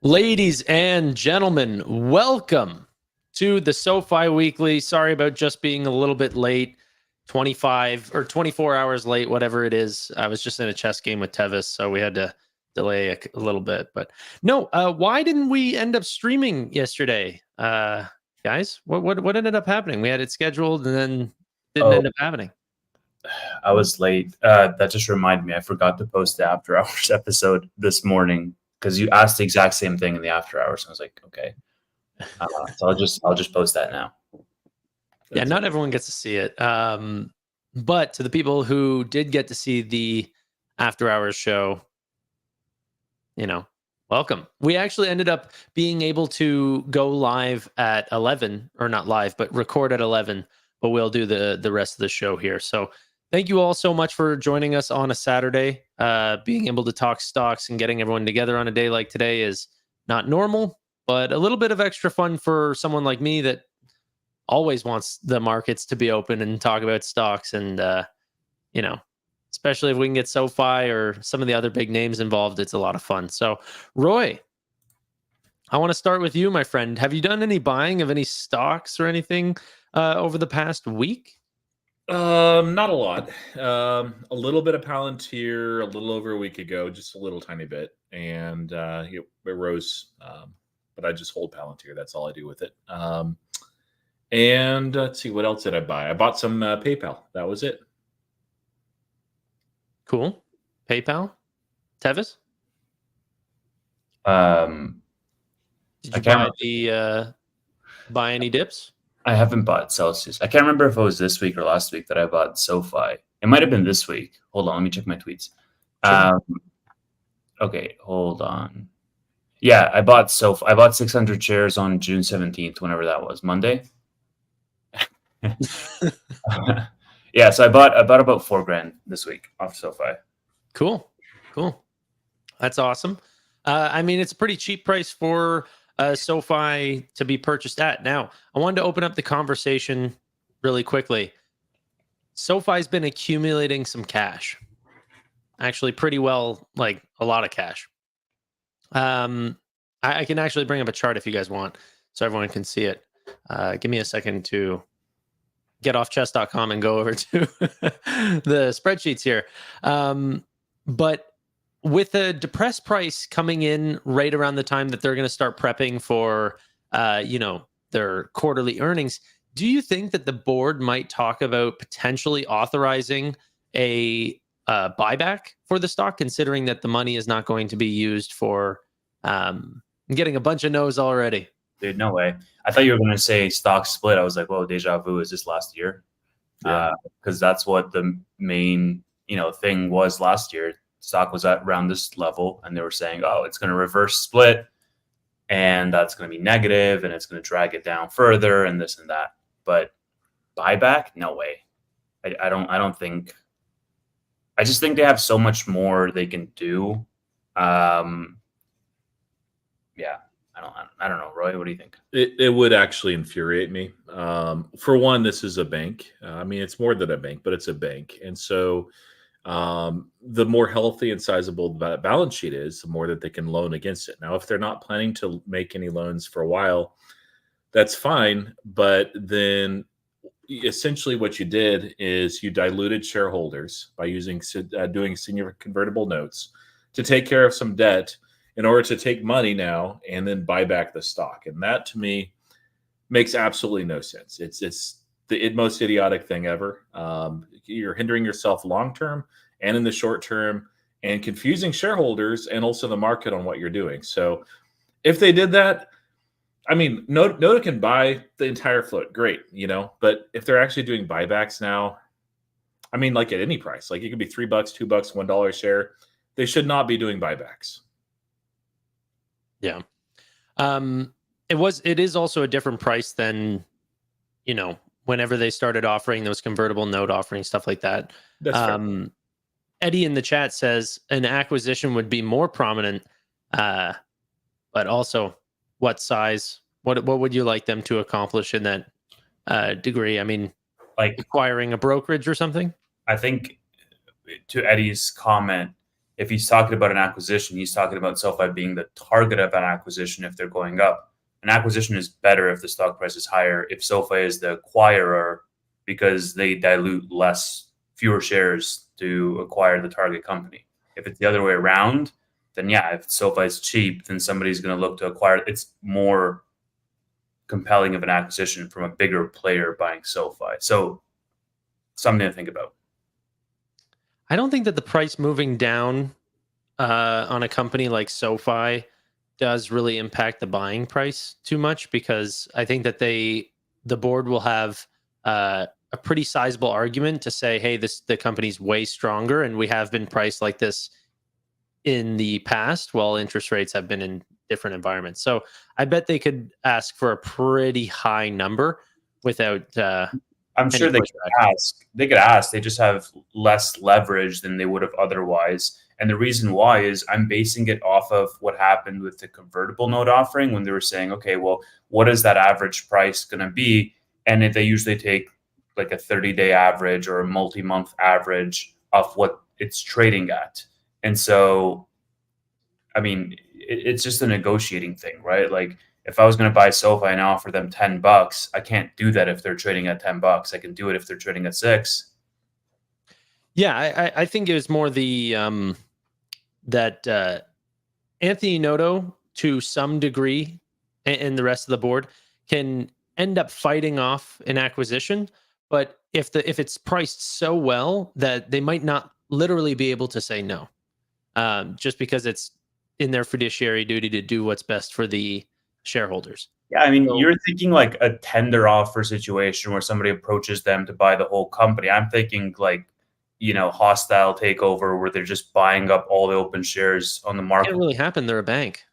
Ladies and gentlemen, welcome to the Sofi Weekly. Sorry about just being a little bit late, 25 or 24 hours late, whatever it is. I was just in a chess game with Tevis, so we had to delay a little bit. But no, why didn't we end up streaming yesterday? Guys, what ended up happening? We had it scheduled and then didn't Oh, end up happening. I was late. That just reminded me. I forgot to post the after hours episode this morning because you asked the exact same thing in the after hours. I was like, okay, so I'll just post that now. Yeah, not everyone gets to see it. But to the people who did get to see the after hours show, welcome. We actually ended up being able to go live at 11, or not live, but record at 11. But we'll do the rest of the show here. So thank you all so much for joining us on a Saturday. Being able to talk stocks and getting everyone together on a day like today is not normal, but a little bit of extra fun for someone like me that always wants the markets to be open and talk about stocks. And, especially if we can get SoFi or some of the other big names involved, it's a lot of fun. So, Roy, I want to start with you, my friend. Have you done any buying of any stocks or anything over the past week? Not a lot. A little bit of Palantir a little over a week ago, just a little tiny bit, and it rose. But I just hold Palantir. That's all I do with it. And let's see, what else did I buy? I bought some PayPal. That was it. Cool. PayPal? Tevis? Um, Did I you can't. buy any dips? I haven't bought Celsius. I can't remember if it was this week or last week that I bought SoFi. It might have been this week. Hold on, let me check my tweets. Sure. Okay, hold on. Yeah, I bought SoFi. I bought 600 shares on June 17th, whenever that was, Monday. Yeah, so I bought about $4,000 this week off SoFi. Cool. That's awesome. It's a pretty cheap price for SoFi to be purchased at. Now, I wanted to open up the conversation really quickly. SoFi's been accumulating some cash, actually pretty well, like a lot of cash. I can actually bring up a chart if you guys want, so everyone can see it. Give me a second to get off chess.com and go over to the spreadsheets here. But with a depressed price coming in right around the time that they're going to start prepping for, their quarterly earnings, do you think that the board might talk about potentially authorizing a buyback for the stock, considering that the money is not going to be used for getting a bunch of no's already? Dude, no way. I thought you were going to say stock split. I was like, whoa, deja vu. Is this last year? Yeah. Because that's what the main, thing was last year. Stock was at around this level, and they were saying, oh, it's going to reverse split, and that's going to be negative, and it's going to drag it down further, and this and that. But buyback, no way. I don't think. I just think they have so much more they can do. Yeah. I don't know, Roy. What do you think? It would actually infuriate me. For one, this is a bank. It's more than a bank, but it's a bank, and so the more healthy and sizable the balance sheet is, the more that they can loan against it. Now, if they're not planning to make any loans for a while, that's fine. But then, essentially, what you did is you diluted shareholders by doing senior convertible notes to take care of some debt in order to take money now and then buy back the stock. And that, to me, makes absolutely no sense. It's the most idiotic thing ever. You're hindering yourself long term and in the short term, and confusing shareholders and also the market on what you're doing. So if they did that, Noda can buy the entire float, great, But if they're actually doing buybacks now, like at any price, like it could be $3, $2, $1 a share, they should not be doing buybacks. Yeah. It is also a different price than, whenever they started offering those convertible note offerings, stuff like that. That's fair. Eddie in the chat says an acquisition would be more prominent, but also what size? What would you like them to accomplish in that degree? Like acquiring a brokerage or something? I think to Eddie's comment, if he's talking about an acquisition, he's talking about SoFi being the target of an acquisition if they're going up. An acquisition is better if the stock price is higher, if SoFi is the acquirer, because they dilute fewer shares to acquire the target company. If it's the other way around, then yeah, if SoFi is cheap, then somebody's going to look to acquire. It's more compelling of an acquisition from a bigger player buying SoFi. So something to think about. I don't think that the price moving down on a company like SoFi does really impact the buying price too much, because I think that the board will have a pretty sizable argument to say, hey, the company's way stronger, and we have been priced like this in the past while interest rates have been in different environments. So I bet they could ask for a pretty high number without I'm sure they could ask. They could ask. They just have less leverage than they would have otherwise. And the reason why is I'm basing it off of what happened with the convertible note offering, when they were saying, okay, well, what is that average price going to be? And if they usually take like a 30-day average or a multi-month average of what it's trading at. And so, I mean, it's just a negotiating thing, right? Like, if I was going to buy SoFi and offer them $10, I can't do that if they're trading at $10. I can do it if they're trading at $6. Yeah, I think it was more the that Anthony Noto, to some degree, and the rest of the board can end up fighting off an acquisition, but if it's priced so well that they might not literally be able to say no, just because it's in their fiduciary duty to do what's best for the shareholders. Yeah, I mean, you're thinking like a tender offer situation where somebody approaches them to buy the whole company. I'm thinking like, hostile takeover where they're just buying up all the open shares on the market. It can't really happen. They're a bank.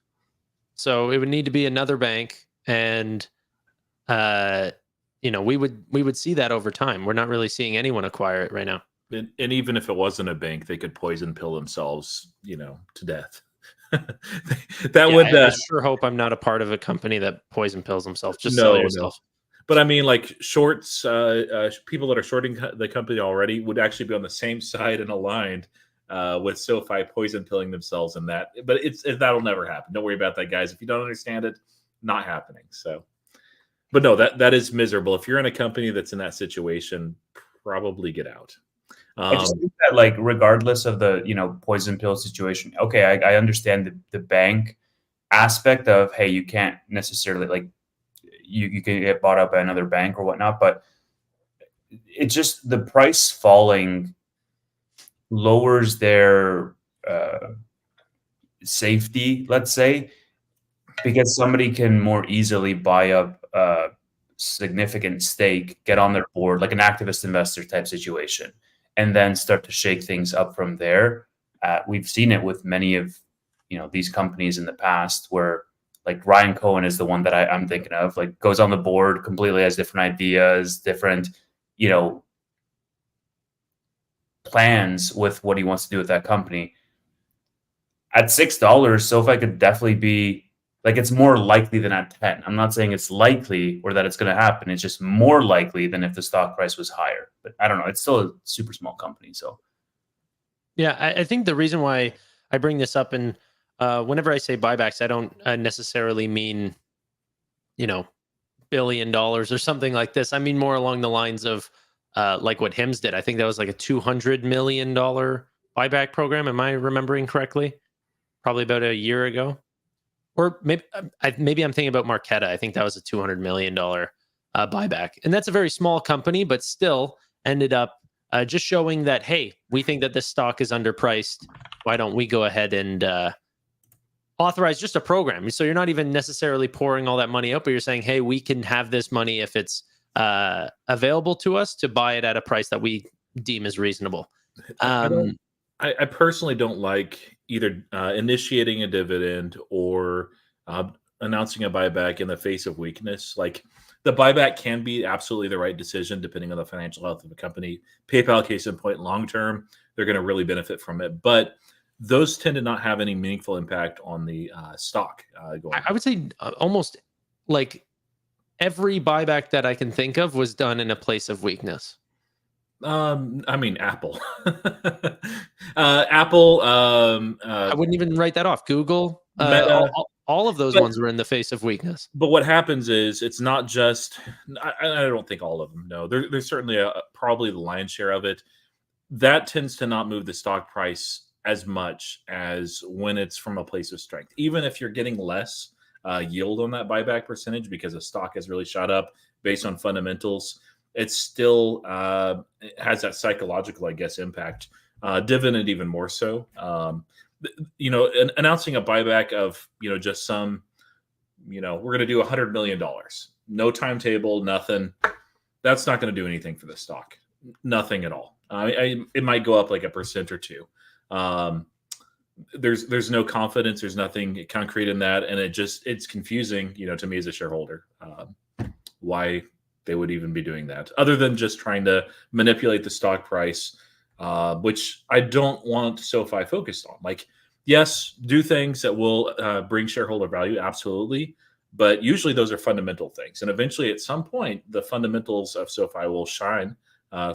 So it would need to be another bank, and we would see that over time. We're not really seeing anyone acquire it right now. And even if it wasn't a bank, they could poison pill themselves, to death. I sure hope I'm not a part of a company that poison pills themselves. Just sell yourself. No. But I mean, like shorts, people that are shorting the company already would actually be on the same side and aligned with SoFi poison pilling themselves in that. But that'll never happen. Don't worry about that, guys. If you don't understand it, not happening. So, but no, that is miserable. If you're in a company that's in that situation, probably get out. I just think that, like, regardless of the poison pill situation, okay, I understand the bank aspect of, hey, you can't necessarily, like, you can get bought up by another bank or whatnot, but it's just the price falling lowers their safety, let's say, because somebody can more easily buy up a significant stake, get on their board, like an activist investor type situation, and then start to shake things up from there. We've seen it with many of these companies in the past, where like Ryan Cohen is the one that I'm thinking of, like goes on the board, completely has different ideas, different plans with what he wants to do with that company. At $6, SoFi could definitely be, like, it's more likely than at 10. I'm not saying it's likely or that it's going to happen. It's just more likely than if the stock price was higher. But I don't know. It's still a super small company. So, yeah, I think the reason why I bring this up, and whenever I say buybacks, I don't necessarily mean, $1 billion or something like this. I mean more along the lines of like what Hims did. I think that was like a $200 million buyback program. Am I remembering correctly? Probably about a year ago. Or maybe I'm thinking about Marqeta. I think that was a $200 million buyback. And that's a very small company, but still ended up just showing that, hey, we think that this stock is underpriced. Why don't we go ahead and authorize just a program? So you're not even necessarily pouring all that money out, but you're saying, hey, we can have this money if it's available to us to buy it at a price that we deem as reasonable. I personally don't like either initiating a dividend or announcing a buyback in the face of weakness. Like, the buyback can be absolutely the right decision depending on the financial health of the company. PayPal, case in point, long term, they're going to really benefit from it. But those tend to not have any meaningful impact on the stock. I would say almost like every buyback that I can think of was done in a place of weakness. I mean, Apple. Apple, I wouldn't even write that off. Google, Meta. all of those But ones were in the face of weakness. but what happens is it's not just. I don't think all of them. No, there's certainly probably the lion's share of it. That tends to not move the stock price as much as when it's from a place of strength. Even if you're getting less yield on that buyback percentage because the stock has really shot up based on fundamentals, it still has that psychological, I guess, impact. Dividend even more so. Announcing a buyback of just some, we're going to do $100 million, no timetable, nothing. That's not going to do anything for the stock. Nothing at all. It might go up like 1% or 2%. There's no confidence. There's nothing concrete in that, and it's confusing, to me as a shareholder, why they would even be doing that, other than just trying to manipulate the stock price, which I don't want SoFi focused on. Like, yes, do things that will bring shareholder value, absolutely, but usually those are fundamental things, and eventually, at some point, the fundamentals of SoFi will shine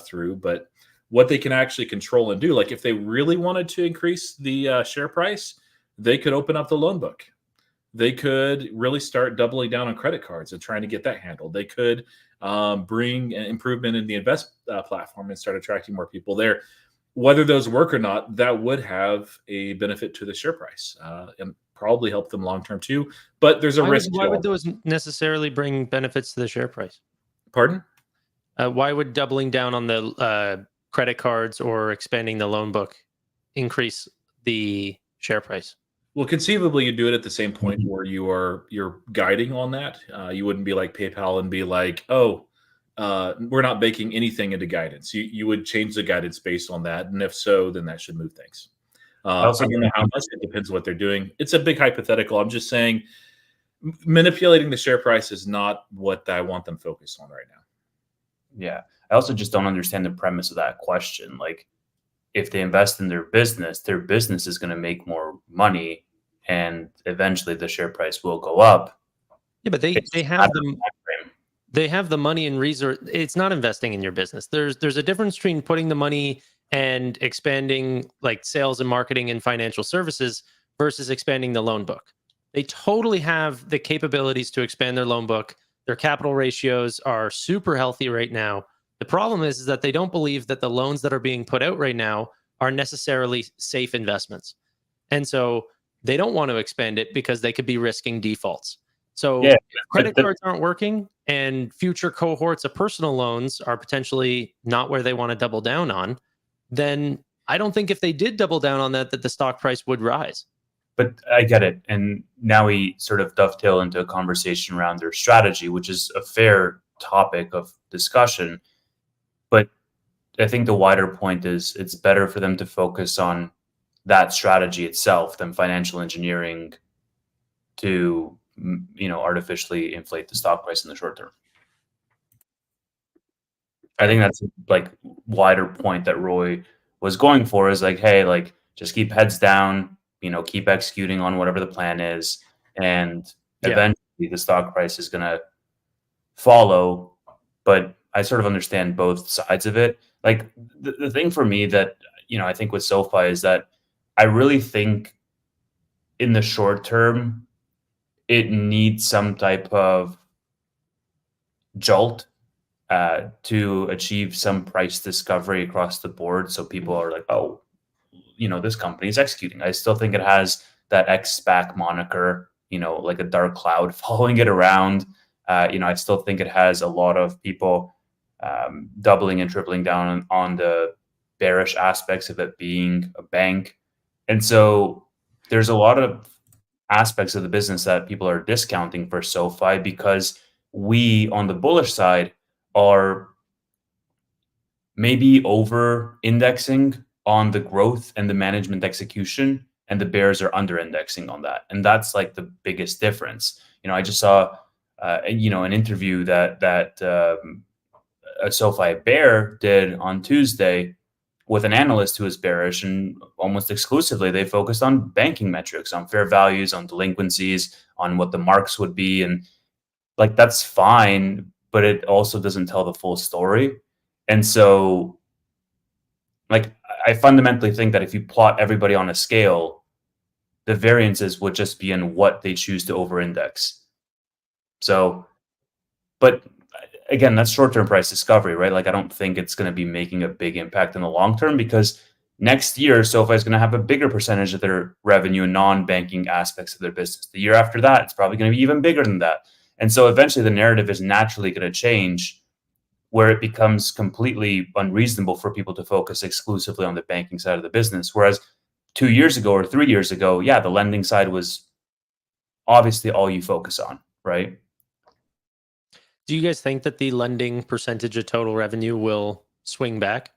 through. But what they can actually control and do, like if they really wanted to increase the share price, they could open up the loan book. They could really start doubling down on credit cards and trying to get that handled. They could bring an improvement in the invest platform and start attracting more people there. Whether those work or not, that would have a benefit to the share price and probably help them long term too. But there's a risk. Why would those necessarily bring benefits to the share price? Pardon? Why would doubling down on the credit cards or expanding the loan book increase the share price? Well, conceivably, you do it at the same point where you're guiding on that. You wouldn't be like PayPal and be like, "Oh, we're not baking anything into guidance." You would change the guidance based on that, and if so, then that should move things. I don't know how much. It depends what they're doing. It's a big hypothetical. I'm just saying, manipulating the share price is not what I want them focused on right now. Yeah, I also just don't understand the premise of that question. Like, if they invest in their business is going to make more money, and eventually the share price will go up. Yeah, but they have the money and resource. It's not investing in your business. There's a difference between putting the money and expanding like sales and marketing and financial services versus expanding the loan book. They totally have the capabilities to expand their loan book. Their capital ratios are super healthy right now. The problem is that they don't believe that the loans that are being put out right now are necessarily safe investments. And so they don't want to expand it because they could be risking defaults. So if credit cards aren't working and future cohorts of personal loans are potentially not where they want to double down on, then I don't think if they did double down on that the stock price would rise. But I get it. And now we sort of dovetail into a conversation around their strategy, which is a fair topic of discussion. But I think the wider point is it's better for them to focus on that strategy itself than financial engineering to, artificially inflate the stock price in the short term. I think that's like wider point that Roy was going for, is like, hey, like just keep heads down, keep executing on whatever the plan is, and eventually the stock price is going to follow. But I sort of understand both sides of it. Like the thing for me that, I think with SoFi is that I really think in the short term, it needs some type of jolt to achieve some price discovery across the board. So people are like, oh, this company is executing. I still think it has that ex-SPAC moniker, like a dark cloud following it around. I still think it has a lot of people doubling and tripling down on the bearish aspects of it being a bank. And so there's a lot of aspects of the business that people are discounting for SoFi because we, on the bullish side, are maybe over indexing on the growth and the management execution, and the bears are under indexing on that. And that's like the biggest difference. I just saw, an interview that a SoFi bear did on Tuesday with an analyst who was bearish, and almost exclusively they focused on banking metrics, on fair values, on delinquencies, on what the marks would be. And like, that's fine, but it also doesn't tell the full story. And so Like, I fundamentally think that if you plot everybody on a scale, the variances would just be in what they choose to over-index. So, but again, that's short-term price discovery, right? Like, I don't think it's going to be making a big impact in the long term, because next year, SoFi is going to have a bigger percentage of their revenue in non-banking aspects of their business. The year after that, it's probably going to be even bigger than that. And so eventually the narrative is naturally going to change, where it becomes completely unreasonable for people to focus exclusively on the banking side of the business. Whereas 2 years ago or 3 years ago, yeah, the lending side was obviously all you focus on, right? Do you guys think that the lending percentage of total revenue will swing back?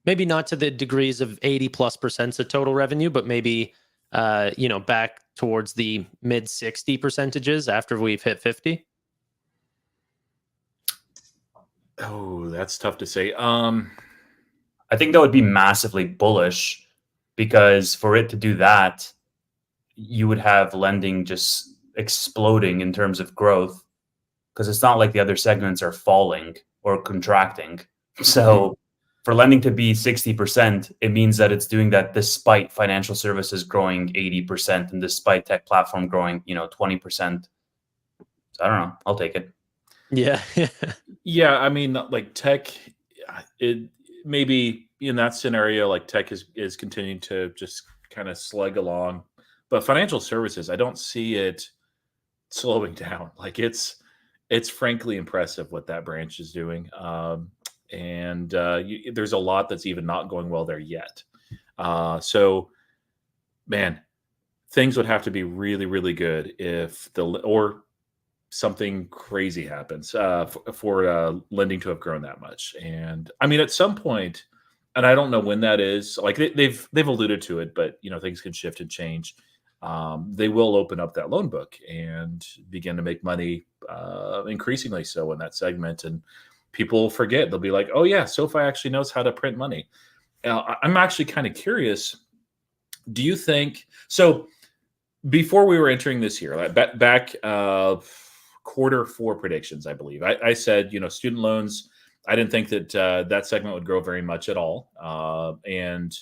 Maybe not to the degrees of 80+% of total revenue, but maybe back towards the mid 60 percentages after we've hit 50. Oh, that's tough to say. I think that would be massively bullish, because for it to do that, you would have lending just exploding in terms of growth, because it's not like the other segments are falling or contracting. So for lending to be 60%, it means that it's doing that despite financial services growing 80% and despite tech platform growing, 20%. So I don't know. I'll take it. Yeah. Yeah, I mean, like tech, it maybe in that scenario, like tech is continuing to just kind of slug along, but financial services, I don't see it slowing down. Like it's frankly impressive what that branch is doing, and there's a lot that's even not going well there yet. So, man, things would have to be really, really good if or something crazy happens for lending to have grown that much. And I mean, at some point, and I don't know when that is. Like they've alluded to it, but things can shift and change. They will open up that loan book and begin to make money, increasingly so in that segment. And people forget. They'll be like, "Oh yeah, SoFi actually knows how to print money." I'm actually kind of curious. Do you think so? Before we were entering this year, like back Q4 predictions, I believe. I said, student loans, I didn't think that that segment would grow very much at all. And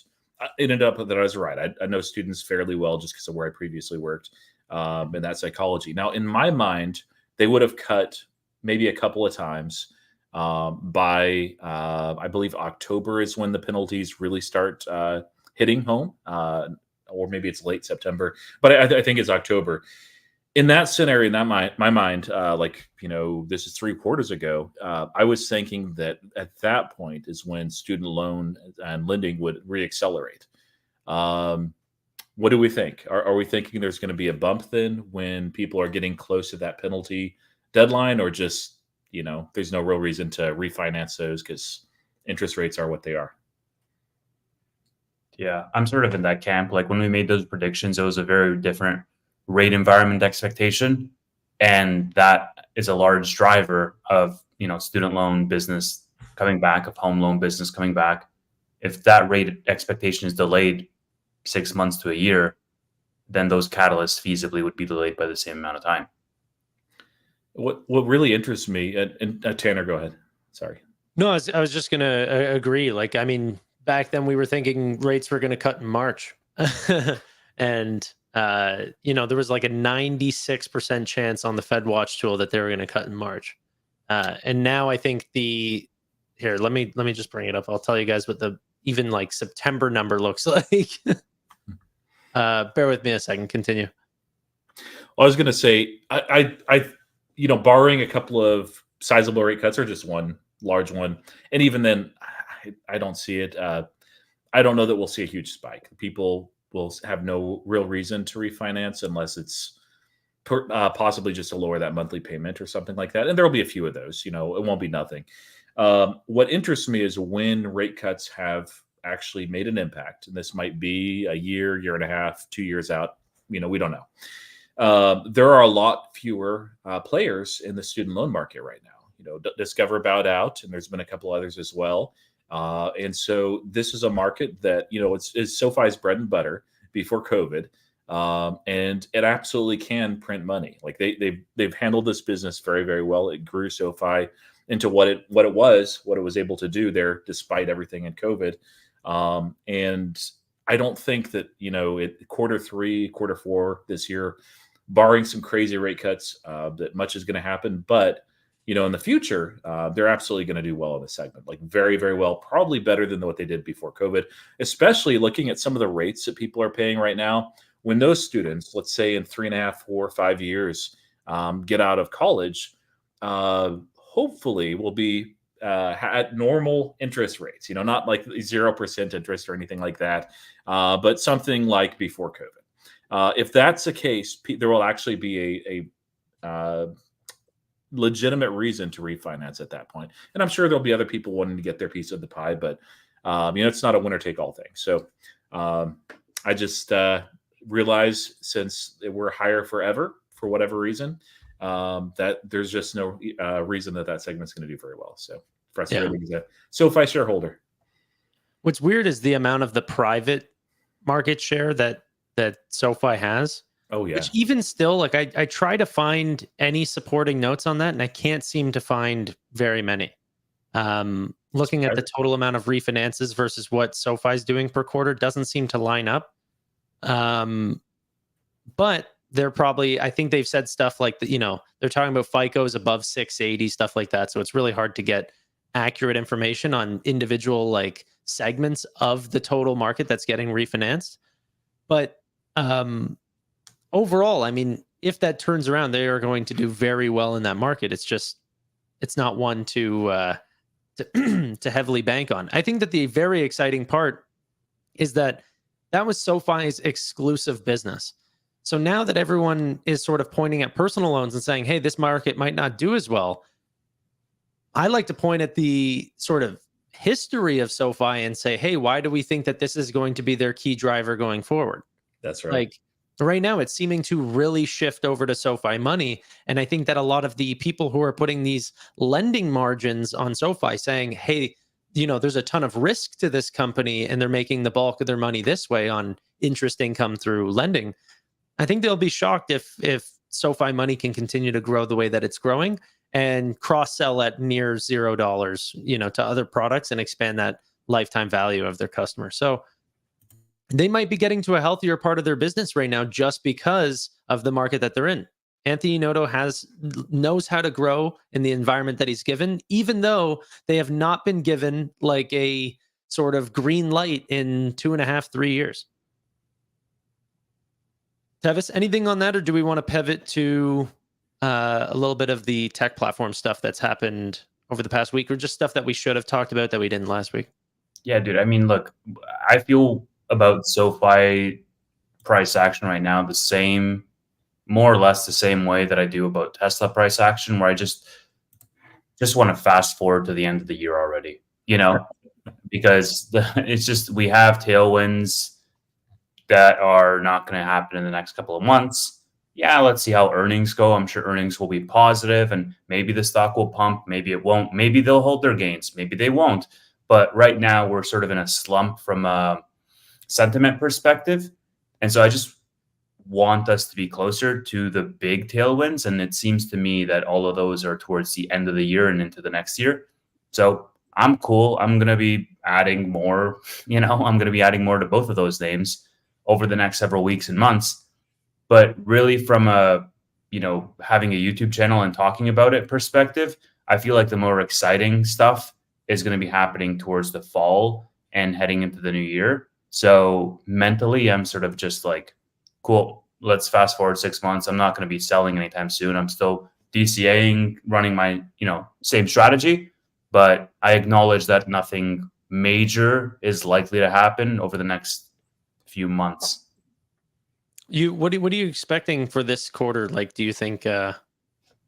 it ended up that I was right. I know students fairly well just because of where I previously worked in that psychology. Now, in my mind, they would have cut maybe a couple of times by, I believe, October is when the penalties really start hitting home. Or maybe it's late September, but I think it's October. In that scenario, in my mind, this is 3 quarters ago, I was thinking that at that point is when student loan and lending would reaccelerate. What do we think? Are we thinking there's going to be a bump then when people are getting close to that penalty deadline, or just, there's no real reason to refinance those because interest rates are what they are? Yeah, I'm sort of in that camp. Like when we made those predictions, it was a very different rate environment expectation. And that is a large driver of, student loan business coming back, of home loan business coming back. If that rate expectation is delayed 6 months to a year, then those catalysts feasibly would be delayed by the same amount of time. What really interests me, and Tanner, go ahead. Sorry. No, I was just going to agree. Like, I mean, back then we were thinking rates were going to cut in March. And, there was like a 96% chance on the Fed Watch tool that they were going to cut in March. And now I think here, let me just bring it up. I'll tell you guys what the even like September number looks like. Bear with me a second. Continue. I was going to say, I barring a couple of sizable rate cuts or just one large one, and even then, I don't see it. I don't know that we'll see a huge spike. People will have no real reason to refinance unless it's possibly just to lower that monthly payment or something like that. And there will be a few of those. It won't be nothing. What interests me is when rate cuts have actually made an impact. And this might be a year and a half, 2 years out. We don't know. There are a lot fewer players in the student loan market right now. Discover bowed out, and there's been a couple others as well. And so this is a market that, it's SoFi's bread and butter before COVID. And it absolutely can print money. Like they've handled this business very, very well. It grew SoFi into what it was able to do there, despite everything in COVID. And I don't think that, quarter three, quarter four this year, barring some crazy rate cuts, that much is going to happen. But, in the future, they're absolutely going to do well in the segment, like very, very well, probably better than what they did before COVID, especially looking at some of the rates that people are paying right now. When those students, let's say in 3.5, 4, 5 years, get out of college, hopefully will be at normal interest rates, not like 0% interest or anything like that, but something like before COVID. If that's the case, there will actually be a legitimate reason to refinance at that point. And I'm sure there'll be other people wanting to get their piece of the pie, but it's not a winner take all thing. So I just realize, since we're higher forever for whatever reason, that there's just no reason that segment's going to do very well. So frustrating as a SoFi shareholder. What's weird is the amount of the private market share that SoFi has. Oh yeah. Which even still, like I try to find any supporting notes on that, and I can't seem to find very many. Looking at the total amount of refinances versus what SoFi's doing per quarter doesn't seem to line up. But they're probably, I think they've said stuff like that, they're talking about FICOs above 680, stuff like that. So it's really hard to get accurate information on individual like segments of the total market that's getting refinanced. But overall, I mean, if that turns around, they are going to do very well in that market. It's not one to heavily bank on. I think that the very exciting part is that was SoFi's exclusive business. So now that everyone is sort of pointing at personal loans and saying, hey, this market might not do as well, I like to point at the sort of history of SoFi and say, hey, why do we think that this is going to be their key driver going forward? That's right. Like right now, it's seeming to really shift over to SoFi Money. And I think that a lot of the people who are putting these lending margins on SoFi saying, hey, there's a ton of risk to this company and they're making the bulk of their money this way on interest income through lending. I think they'll be shocked if SoFi Money can continue to grow the way that it's growing and cross-sell at near $0, to other products and expand that lifetime value of their customers. So they might be getting to a healthier part of their business right now just because of the market that they're in. Anthony Noto knows how to grow in the environment that he's given, even though they have not been given like a sort of green light in 2.5, 3 years. Tevis, anything on that, or do we want to pivot to a little bit of the tech platform stuff that's happened over the past week, or just stuff that we should have talked about that we didn't last week? Yeah, dude. I mean, look, I feel about SoFi price action right now more or less the same way that I do about Tesla price action, where I just want to fast forward to the end of the year already, because it's just, we have tailwinds that are not going to happen in the next couple of months. Yeah, let's see how earnings go. I'm sure earnings will be positive and maybe the stock will pump, maybe it won't, maybe they'll hold their gains, maybe they won't. But right now we're sort of in a slump from a sentiment perspective. And so I just want us to be closer to the big tailwinds. And it seems to me that all of those are towards the end of the year and into the next year. So I'm cool. I'm going to be adding more, I'm going to be adding more to both of those names over the next several weeks and months. But really from a, having a YouTube channel and talking about it perspective, I feel like the more exciting stuff is going to be happening towards the fall and heading into the new year. So mentally, I'm sort of just like, cool, let's fast forward 6 months. I'm not going to be selling anytime soon. I'm still DCAing, running my, same strategy, but I acknowledge that nothing major is likely to happen over the next few months. What are you expecting for this quarter? Like, do you think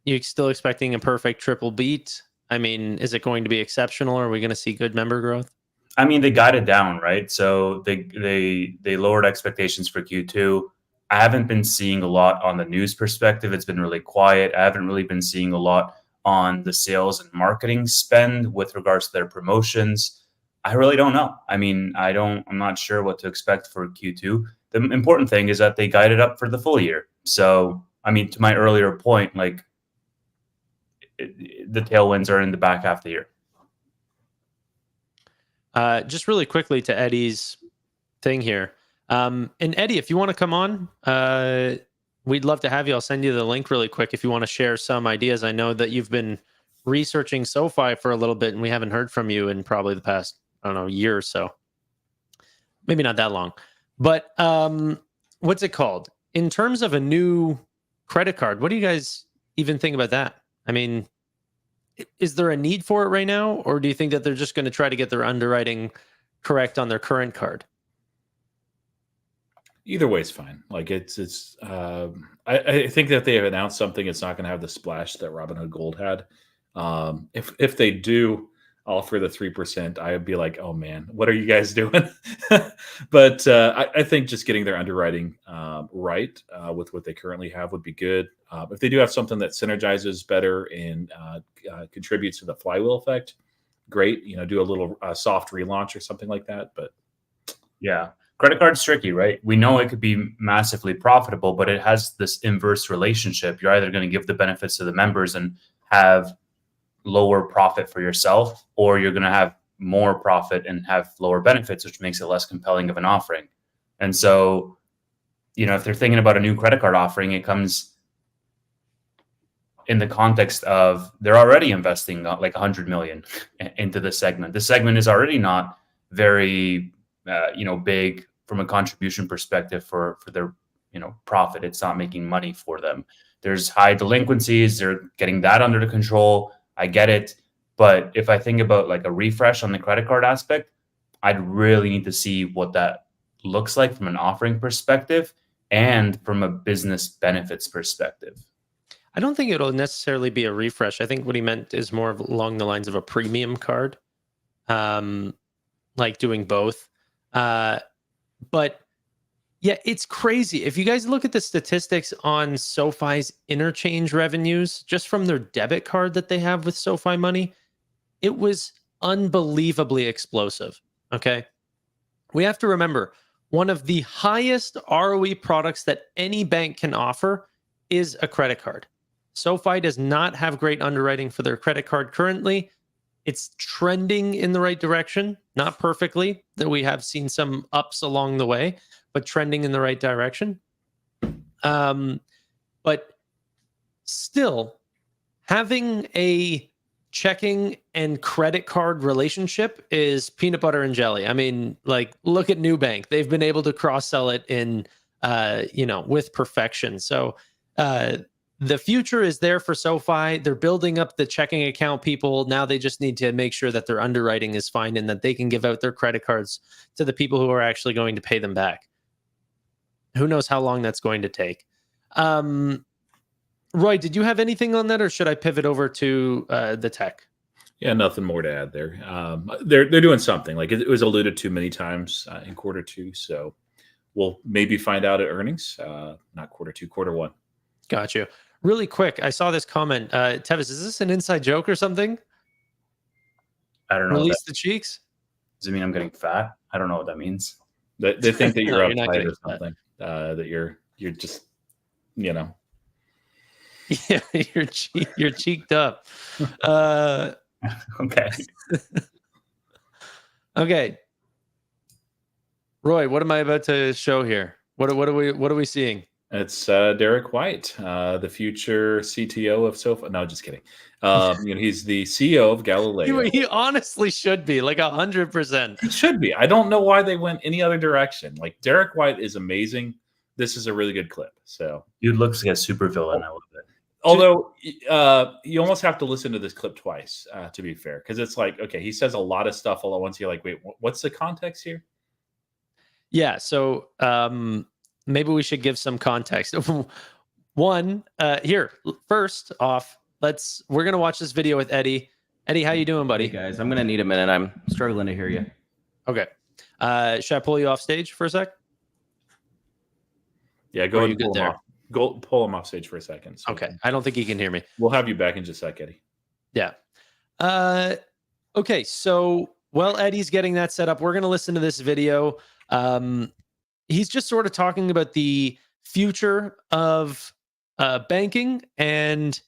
you still expecting a perfect triple beat? I mean, is it going to be exceptional? Or are we going to see good member growth? I mean, they guided down, right? So they lowered expectations for Q2. I haven't been seeing a lot on the news perspective. It's been really quiet. I haven't really been seeing a lot on the sales and marketing spend with regards to their promotions. I really don't know. I mean, I'm not sure what to expect for Q2. The important thing is that they guided up for the full year. So, I mean, to my earlier point, like the tailwinds are in the back half of the year. Just really quickly to Eddie's thing here. And Eddie, if you want to come on, we'd love to have you. I'll send you the link really quick if you want to share some ideas. I know that you've been researching SoFi for a little bit, and we haven't heard from you in probably the past, I don't know, year or so. Maybe not that long. But what's it called? In terms of a new credit card, what do you guys even think about that? I mean, is there a need for it right now? Or do you think that they're just going to try to get their underwriting correct on their current card? Either way is fine. Like I think that they have announced something. It's not going to have the splash that Robinhood Gold had. If they do offer the 3%, I would be like, oh man, what are you guys doing? But I think just getting their underwriting right with what they currently have would be good. If they do have something that synergizes better and contributes to the flywheel effect, great. Do a little soft relaunch or something like that. But yeah, credit card's tricky, right? We know it could be massively profitable, but it has this inverse relationship. You're either going to give the benefits to the members and have lower profit for yourself, or you're going to have more profit and have lower benefits, which makes it less compelling of an offering. And so, if they're thinking about a new credit card offering, it comes in the context of they're already investing like 100 million into this segment. This segment is already not very, big from a contribution perspective for their, profit. It's not making money for them. There's high delinquencies. They're getting that under the control. I get it. But if I think about like a refresh on the credit card aspect, I'd really need to see what that looks like from an offering perspective and from a business benefits perspective. I don't think it'll necessarily be a refresh. I think what he meant is more of along the lines of a premium card, like doing both. But yeah, it's crazy. If you guys look at the statistics on SoFi's interchange revenues, just from their debit card that they have with SoFi Money, it was unbelievably explosive. Okay. We have to remember one of the highest ROE products that any bank can offer is a credit card. SoFi does not have great underwriting for their credit card currently. It's trending in the right direction, not perfectly, that we have seen some ups along the way, but trending in the right direction. But still, having a checking and credit card relationship is peanut butter and jelly. I mean, like, look at Nubank. They've been able to cross-sell it in, with perfection. So the future is there for SoFi. They're building up the checking account people. Now they just need to make sure that their underwriting is fine and that they can give out their credit cards to the people who are actually going to pay them back. Who knows how long that's going to take. Roy, did you have anything on that, or should I pivot over to the tech? Yeah, nothing more to add there. They're doing something. Like it was alluded to many times in quarter two. So we'll maybe find out at earnings, not quarter two, quarter one. Got you. Really quick, I saw this comment. Tevis, is this an inside joke or something? I don't know. Release the cheeks? Does it mean I'm getting fat? I don't know what that means. They think that you're No, you're uptight or something. That you're just, Yeah, you're cheeked up. Okay. Okay. Roy, what am I about to show here? What are we seeing? It's Derek White, the future CTO of SoFi. No, just kidding. He's the CEO of Galileo. He honestly should be, like 100%. He should be. I don't know why they went any other direction. Like, Derek White is amazing. This is a really good clip. So dude looks like a super villain. I love it. Although you almost have to listen to this clip twice, to be fair, because it's like, okay, he says a lot of stuff all at once. You're like, wait, what's the context here? Yeah, so maybe we should give some context. One, here, first off, we're gonna watch this video with Eddie. Eddie, how you doing, buddy? Hey guys, I'm gonna need a minute. I'm struggling to hear you. Okay. Should I pull you off stage for a sec? Yeah, go ahead and pull him off. Go pull him off stage for a second. So okay. I don't think he can hear me. We'll have you back in just a sec, Eddie. Yeah. Okay. So while Eddie's getting that set up, we're going to listen to this video. He's just sort of talking about the future of banking and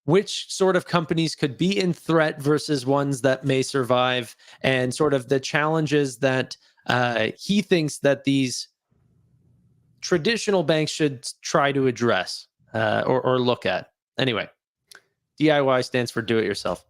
which sort of companies could be in threat versus ones that may survive, and sort of the challenges that he thinks that these traditional banks should try to address or look at. Anyway, DIY stands for do it yourself.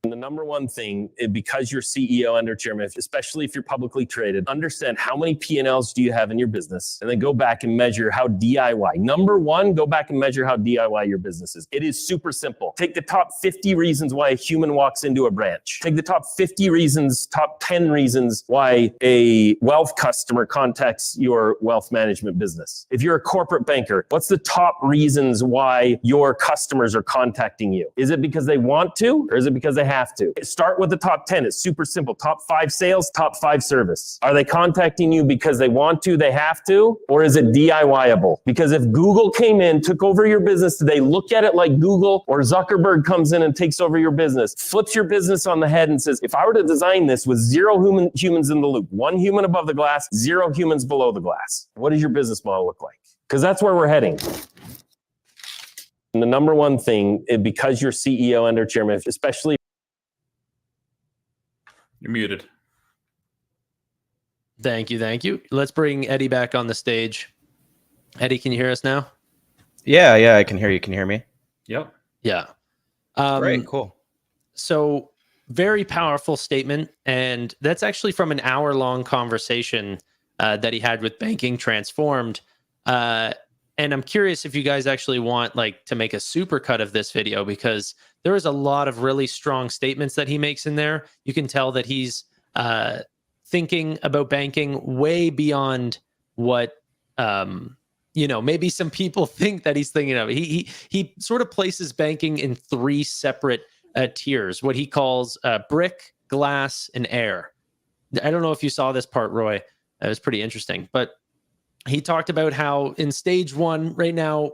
The number one thing, because you're CEO and or chairman, especially if you're publicly traded, understand how many P&Ls do you have in your business, and then go back and measure how DIY. Number one, go back and measure how DIY your business is. It is super simple. Take the top 50 reasons why a human walks into a branch. Take the top 50 reasons, top 10 reasons why a wealth customer contacts your wealth management business. If you're a corporate banker, what's the top reasons why your customers are contacting you? Is it because they want to, or is it because they have to? Start with the top 10. It's super simple. Top 5 sales, top 5 service. Are they contacting you because they want to, they have to, or is it DIY-able? Because if Google came in, took over your business, do they look at it like Google, or Zuckerberg comes in and takes over your business, flips your business on the head and says, if I were to design this with 0 humans in the loop, 1 human above the glass, 0 humans below the glass, what does your business model look like? Because that's where we're heading. And the number one thing, because you're CEO and or chairman, especially. You're muted. Thank you. Thank you. Let's bring Eddie back on the stage. Eddie, can you hear us now? Yeah, I can hear you. Can you hear me? Yep. Yeah. Great, cool. So very powerful statement. And that's actually from an hour-long conversation that he had with Banking Transformed. And I'm curious if you guys actually want to make a supercut of this video, because there is a lot of really strong statements that he makes in there. You can tell that he's thinking about banking way beyond what maybe some people think that he's thinking of. He sort of places banking in 3 separate tiers, what he calls brick, glass, and air. I don't know if you saw this part, Roy. It was pretty interesting, but he talked about how in stage 1 right now,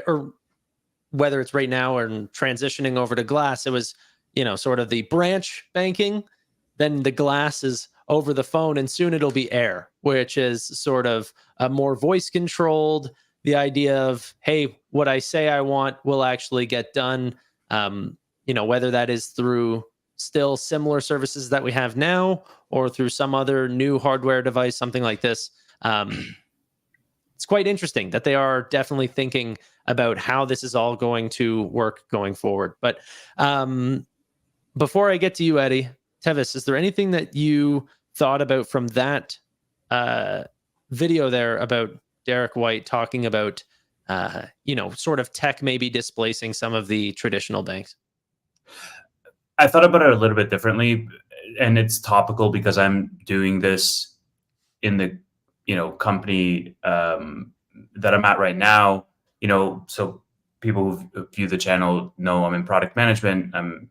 or whether it's right now or transitioning over to glass, it was, sort of the branch banking, then the glass is over the phone, and soon it'll be air, which is sort of a more voice controlled, the idea of, hey, what I say I want will actually get done. Whether that is through still similar services that we have now or through some other new hardware device, something like this. It's quite interesting that they are definitely thinking about how this is all going to work going forward. But before I get to you, Eddie, Tevis, is there anything that you thought about from that video there about Derek White talking about, sort of tech maybe displacing some of the traditional banks? I thought about it a little bit differently, and it's topical because I'm doing this in the company that I'm at right now. So people who view the channel know I'm in product management. I'm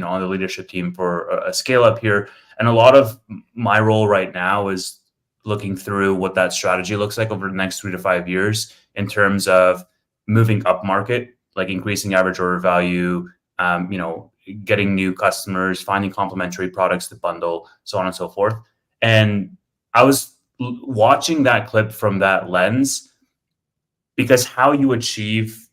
on the leadership team for a scale up here, and a lot of my role right now is looking through what that strategy looks like over the next 3 to 5 years in terms of moving up market, like increasing average order value, getting new customers, finding complementary products to bundle, so on and so forth. And I was watching that clip from that lens, because how you achieve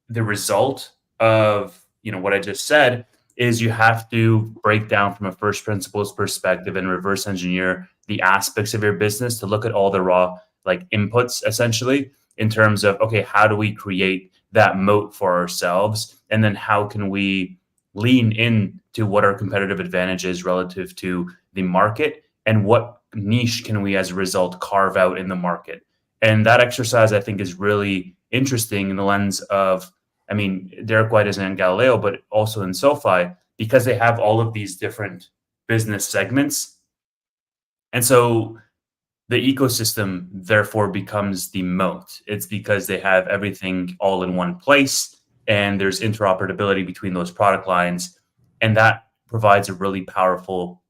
the result of what I just said is you have to break down from a first principles perspective and reverse engineer the aspects of your business to look at all the raw inputs, essentially, in terms of, okay, how do we create that moat for ourselves, and then how can we lean into what our competitive advantage is relative to the market, and what niche can we as a result carve out in the market. And that exercise, I think, is really interesting in the lens of, Derek White is in Galileo, but also in Sofi, because they have all of these different business segments. And so the ecosystem therefore becomes the moat. It's because they have everything all in one place, and there's interoperability between those product lines. And that provides a really powerful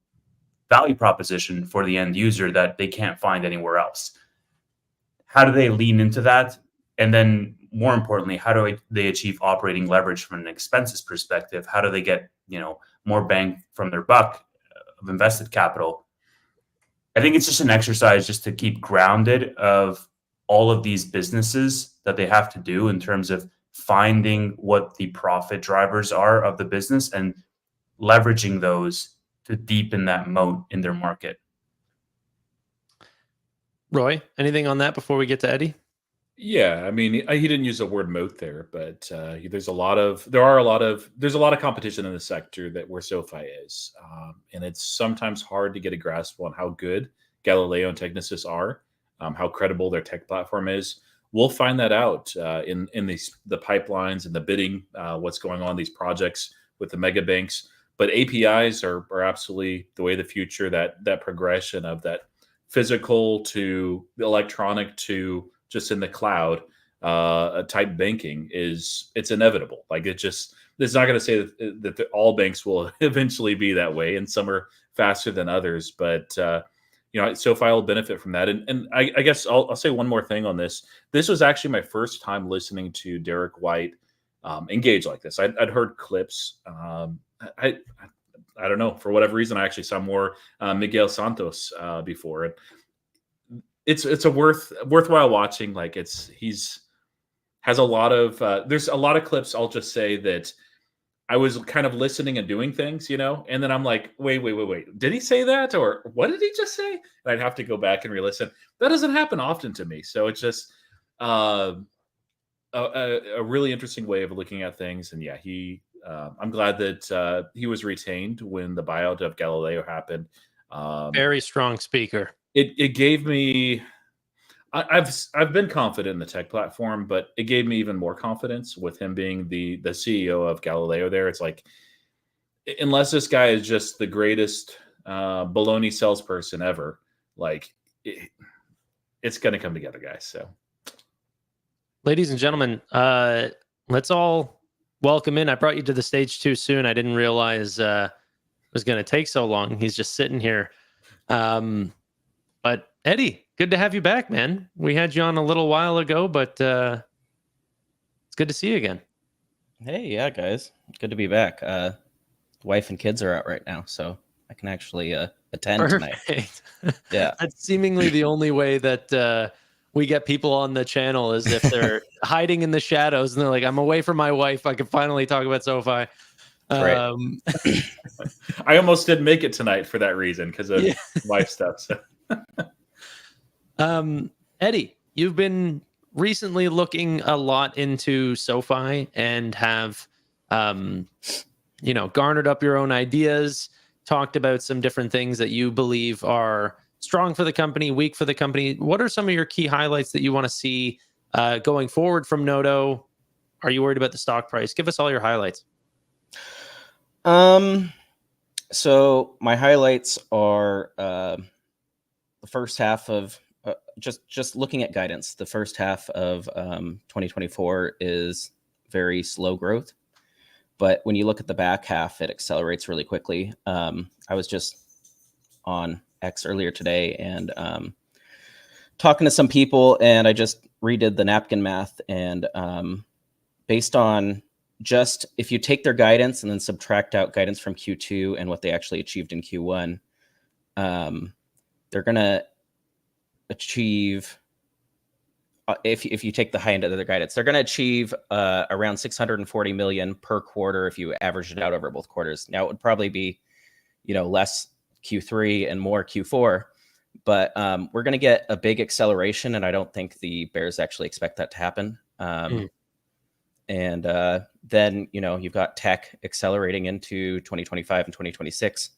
value proposition for the end user that they can't find anywhere else. How do they lean into that? And then more importantly, how do they achieve operating leverage from an expenses perspective? How do they get, more bang from their buck of invested capital? I think it's just an exercise just to keep grounded of all of these businesses that they have to do in terms of finding what the profit drivers are of the business and leveraging those to deepen that moat in their market. Roy, anything on that before we get to Eddie? Yeah, I mean, he didn't use the word moat there, but there's a lot of competition in the sector that where SoFi is, and it's sometimes hard to get a grasp on how good Galileo and Technisys are, how credible their tech platform is. We'll find that out in the pipelines and the bidding, what's going on in these projects with the mega banks. But APIs are absolutely the way of the future. That progression of that physical to electronic to just in the cloud type banking it's inevitable. Like it's not going to say that all banks will eventually be that way, and some are faster than others. But SoFi will benefit from that. And I guess I'll say one more thing on this. This was actually my first time listening to Derek White engage like this. I'd heard clips. I don't know, for whatever reason, I actually saw more Miguel Santos before. And it's a worthwhile watching. Like he's has a lot of there's a lot of clips. I'll just say that I was kind of listening and doing things, and then I'm like, wait, did he say that, or what did he just say? And I'd have to go back and re-listen. That doesn't happen often to me, so it's just a really interesting way of looking at things. And yeah, I'm glad that he was retained when the buyout of Galileo happened. Very strong speaker. It gave me. I've been confident in the tech platform, but it gave me even more confidence with him being the CEO of Galileo. There, it's like, unless this guy is just the greatest baloney salesperson ever, like it's going to come together, guys. So, ladies and gentlemen, let's all welcome in. I brought you to the stage too soon. I didn't realize it was going to take so long. He's just sitting here. But Eddie, good to have you back, man. We had you on a little while ago, but it's good to see you again. Hey, yeah, guys. Good to be back. Wife and kids are out right now, so I can actually attend tonight. Yeah. That's seemingly the only way that we get people on the channel is if they're hiding in the shadows and they're like, I'm away from my wife. I can finally talk about SoFi. Right. I almost didn't make it tonight for that reason because of wife stuff. So. Eddie, you've been recently looking a lot into SoFi and have, garnered up your own ideas, talked about some different things that you believe are strong for the company, weak for the company. What are some of your key highlights that you want to see going forward from Noto? Are you worried about the stock price? Give us all your highlights. So my highlights are the first half of just looking at guidance. The first half of 2024 is very slow growth, but when you look at the back half, it accelerates really quickly. I was just on X earlier today and talking to some people, and I just redid the napkin math, and based on just if you take their guidance and then subtract out guidance from Q2 and what they actually achieved in Q1, they're going to achieve, if you take the high end of their guidance, they're going to achieve around 640 million per quarter if you average it out over both quarters. Now, it would probably be, less Q3 and more Q4, but we're going to get a big acceleration, and I don't think the bears actually expect that to happen. And then, you've got tech accelerating into 2025 and 2026,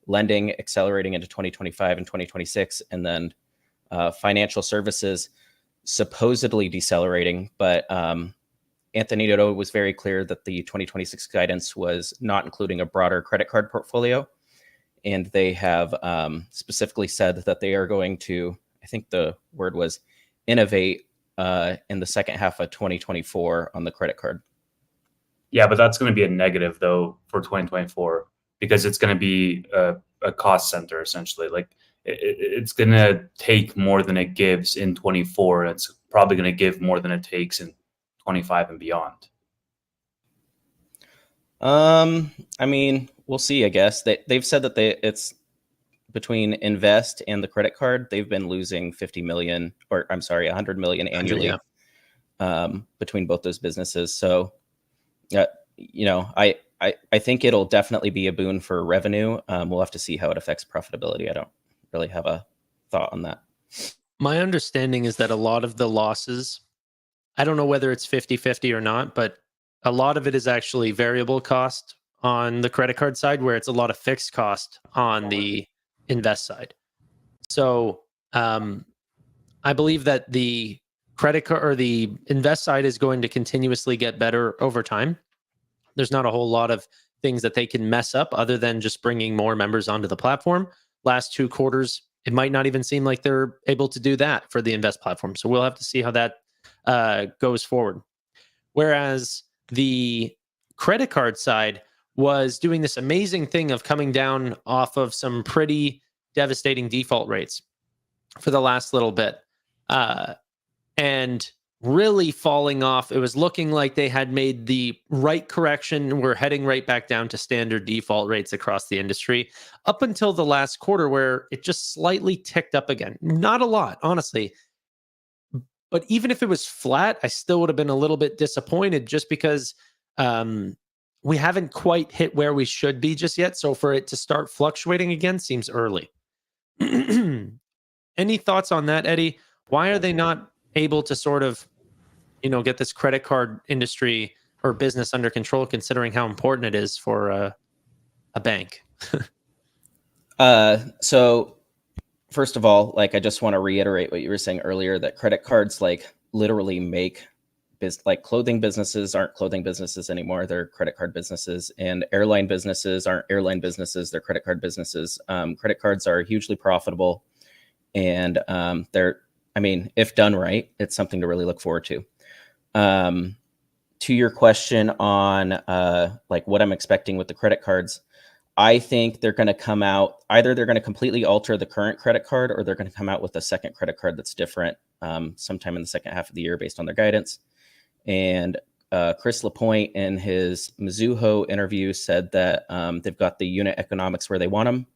lending accelerating into 2025 and 2026, and then financial services supposedly decelerating. But Anthony Noto was very clear that the 2026 guidance was not including a broader credit card portfolio. And they have specifically said that they are going to, I think the word was, innovate in the second half of 2024 on the credit card. Yeah, but that's going to be a negative, though, for 2024, because it's going to be a cost center, essentially. Like, it's going to take more than it gives in 24. And it's probably going to give more than it takes in 25 and beyond. I mean, we'll see, I guess. They've said that it's between Invest and the credit card, they've been losing 100 million annually. between both those businesses. So, I think it'll definitely be a boon for revenue. We'll have to see how it affects profitability. I don't really have a thought on that. My understanding is that a lot of the losses, I don't know whether it's 50-50 or not, but a lot of it is actually variable cost on the credit card side, where it's a lot of fixed cost on the invest side. So I believe that the credit card or the invest side is going to continuously get better over time. There's not a whole lot of things that they can mess up other than just bringing more members onto the platform. Last 2 quarters, it might not even seem like they're able to do that for the invest platform. So we'll have to see how that goes forward. Whereas the credit card side was doing this amazing thing of coming down off of some pretty devastating default rates for the last little bit. And really falling off. It was looking like they had made the right correction. We're heading right back down to standard default rates across the industry up until the last quarter, where it just slightly ticked up again. Not a lot, honestly. But even if it was flat, I still would have been a little bit disappointed, just because we haven't quite hit where we should be just yet. So for it to start fluctuating again seems early. Any thoughts on that, Eddie? Why are they not able to sort of, get this credit card industry or business under control, considering how important it is for a bank? So first of all, I just want to reiterate what you were saying earlier, that credit cards literally make clothing businesses aren't clothing businesses anymore. They're credit card businesses, and airline businesses aren't airline businesses. They're credit card businesses. Credit cards are hugely profitable, and if done right, it's something to really look forward to. To your question on what I'm expecting with the credit cards, I think they're going to come out, either they're going to completely alter the current credit card, or they're going to come out with a second credit card that's different sometime in the second half of the year based on their guidance. And Chris Lapointe in his Mizuho interview said that they've got the unit economics where they want them.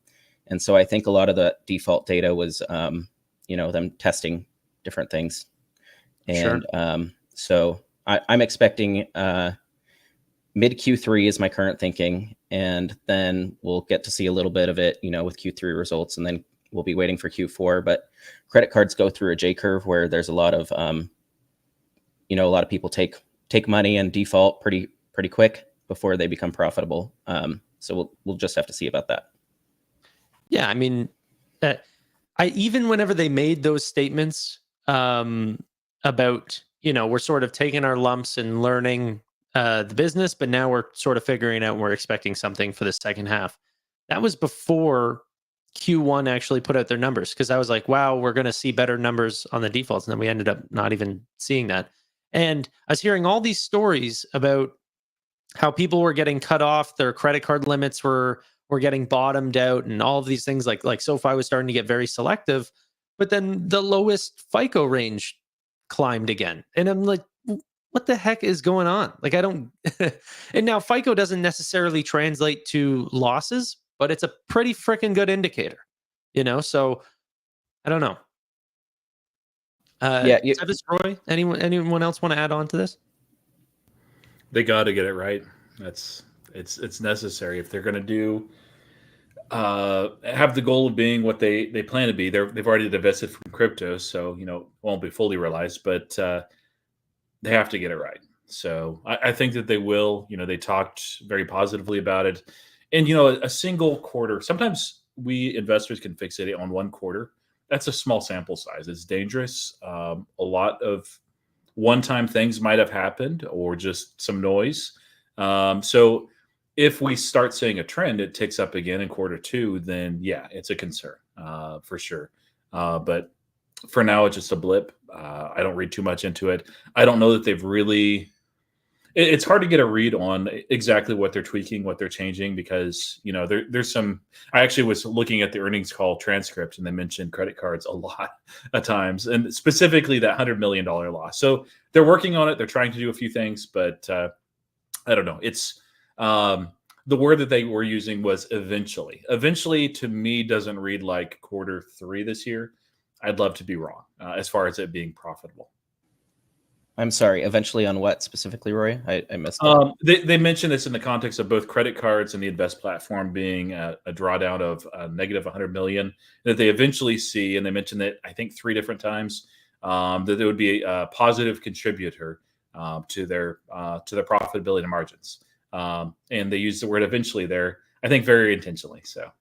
And so I think a lot of the default data was, them testing different things. And Sure. So I'm expecting mid Q3 is my current thinking. And then we'll get to see a little bit of it, with Q3 results. And then we'll be waiting for Q4. But credit cards go through a J curve where there's a lot of, a lot of people take money and default pretty quick before they become profitable. So we'll just have to see about that. Yeah, I mean, even whenever they made those statements about, we're sort of taking our lumps and learning the business, but now we're sort of figuring out, and we're expecting something for the second half. That was before Q1 actually put out their numbers, because I was like, wow, we're going to see better numbers on the defaults. And then we ended up not even seeing that. And I was hearing all these stories about how people were getting cut off, their credit card limits were getting bottomed out, and all of these things, like Sofi was starting to get very selective, but then the lowest FICO range climbed again. And I'm like, what the heck is going on? I don't, and now FICO doesn't necessarily translate to losses, but it's a pretty freaking good indicator, so I don't know. Tevis, Roy, anyone else want to add on to this? They got to get it right. It's necessary if they're going to do have the goal of being what they plan to be. They've already divested from crypto, so won't be fully realized, but they have to get it right. So I think that they will. They talked very positively about it, and a single quarter. Sometimes we investors can fixate on one quarter. That's a small sample size. It's dangerous. A lot of one-time things might have happened, or just some noise. So if we start seeing a trend, it ticks up again in quarter 2, then yeah, it's a concern for sure. But for now, it's just a blip. I don't read too much into it. I don't know that they've really. It's hard to get a read on exactly what they're tweaking, what they're changing, because there's some. I actually was looking at the earnings call transcript, and they mentioned credit cards a lot of times, and specifically that $100 million loss. So they're working on it. They're trying to do a few things, but I don't know. It's the word that they were using was eventually. Eventually, to me, doesn't read like quarter 3 this year. I'd love to be wrong as far as it being profitable. I'm sorry. Eventually on what specifically, Roy? I missed it. They mentioned this in the context of both credit cards and the Invest platform being a drawdown of negative 100 million that they eventually see, and they mentioned that I think 3 different times that there would be a positive contributor to their profitability and margins, and they use the word eventually there, I think, very intentionally. So,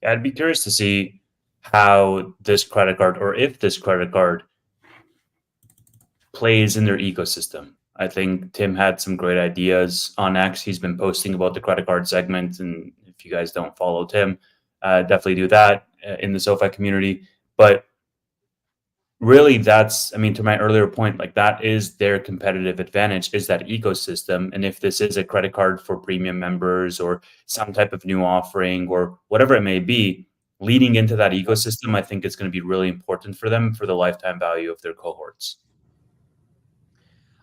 Yeah, I'd be curious to see how this credit card, or if this credit card plays in their ecosystem. I think Tim had some great ideas on X. He's been posting about the credit card segment, and if you guys don't follow Tim, definitely do that in the SoFi community. But really, that's, I mean, to my earlier point, like that is their competitive advantage, is that ecosystem. And if this is a credit card for premium members or some type of new offering or whatever it may be, leading into that ecosystem, I think it's going to be really important for them for the lifetime value of their cohorts.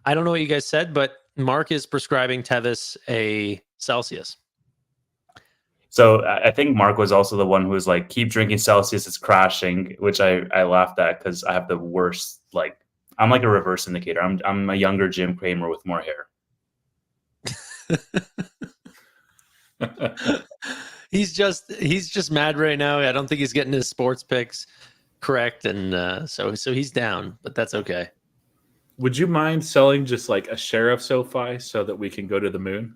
I don't know what you guys said, but Mark is prescribing Tevis a Celsius. So I think Mark was also the one who was like, keep drinking Celsius, it's crashing, which I laughed at because I have the worst, like, I'm like a reverse indicator. I'm a younger Jim Cramer with more hair. He's just mad right now. I don't think he's getting his sports picks correct, and so he's down, but that's okay. would you mind selling just like a share of SoFi so that we can go to the moon?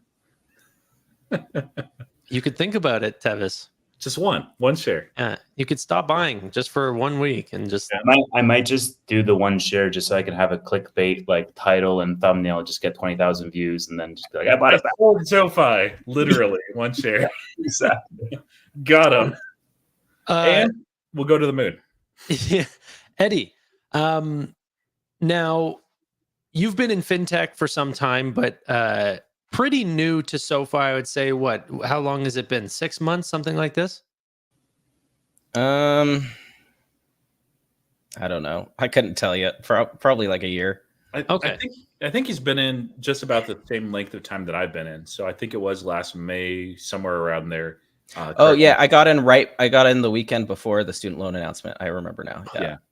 You could think about it, Tevis. Just one share. Yeah, you could stop buying just for 1 week and just. I might just do the one share just so I can have a clickbait like title and thumbnail, just get 20,000 views, and then just be like, I bought it back. Sold SoFi, literally one share. Exactly. Got him. And we'll go to the moon. Yeah. Eddie, now you've been in fintech for some time, but pretty new to SoFi, I would say. How long has it been? 6 months, something like this? I don't know. I couldn't tell you. Probably like a year. Okay. I think he's been in just about the same length of time that I've been in. So I think it was last May, somewhere around there. Oh yeah, I got in the weekend before the student loan announcement. I remember now.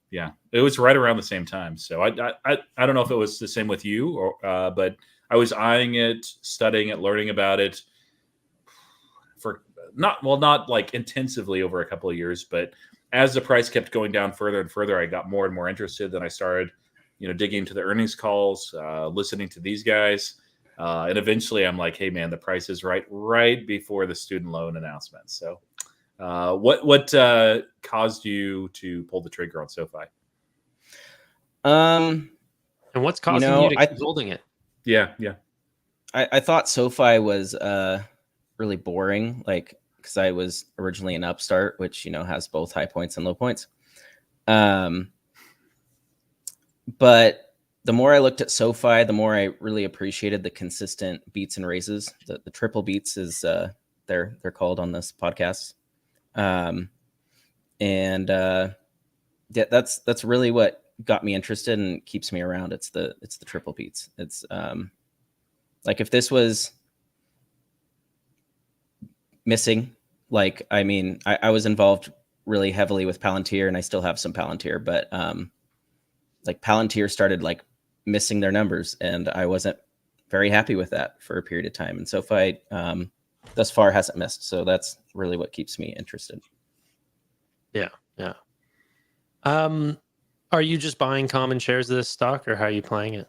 Yeah. It was right around the same time. So I don't know if it was the same with you, or but I was eyeing it, studying it, learning about it for not like intensively over a couple of years, but as the price kept going down further and further, I got more and more interested. Then I started, digging into the earnings calls, listening to these guys. And eventually I'm like, hey man, the price is right before the student loan announcement. So what caused you to pull the trigger on SoFi? And what's causing you to keep holding it? Yeah. I thought SoFi was really boring, like, because I was originally an upstart, which has both high points and low points. But the more I looked at SoFi, the more I really appreciated the consistent beats and raises. The triple beats is they're called on this podcast, yeah, that's really what got me interested and keeps me around. It's the triple beats. It's like if this was missing, like, I mean, I was involved really heavily with Palantir, and I still have some Palantir, but like Palantir started like missing their numbers, and I wasn't very happy with that for a period of time. And SoFi thus far hasn't missed, so that's really what keeps me interested. Yeah. Are you just buying common shares of this stock, or how are you playing it?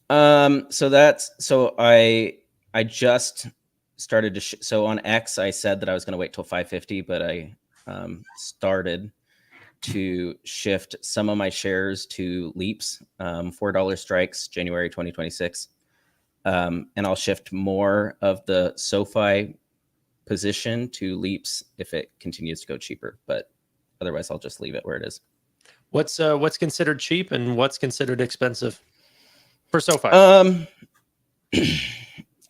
So I just started to so on X I said that I was going to wait till 550, but I started to shift some of my shares to Leaps, $4 strikes, January 2026. And I'll shift more of the SoFi position to Leaps if it continues to go cheaper, but otherwise I'll just leave it where it is. What's considered cheap and what's considered expensive for SoFi?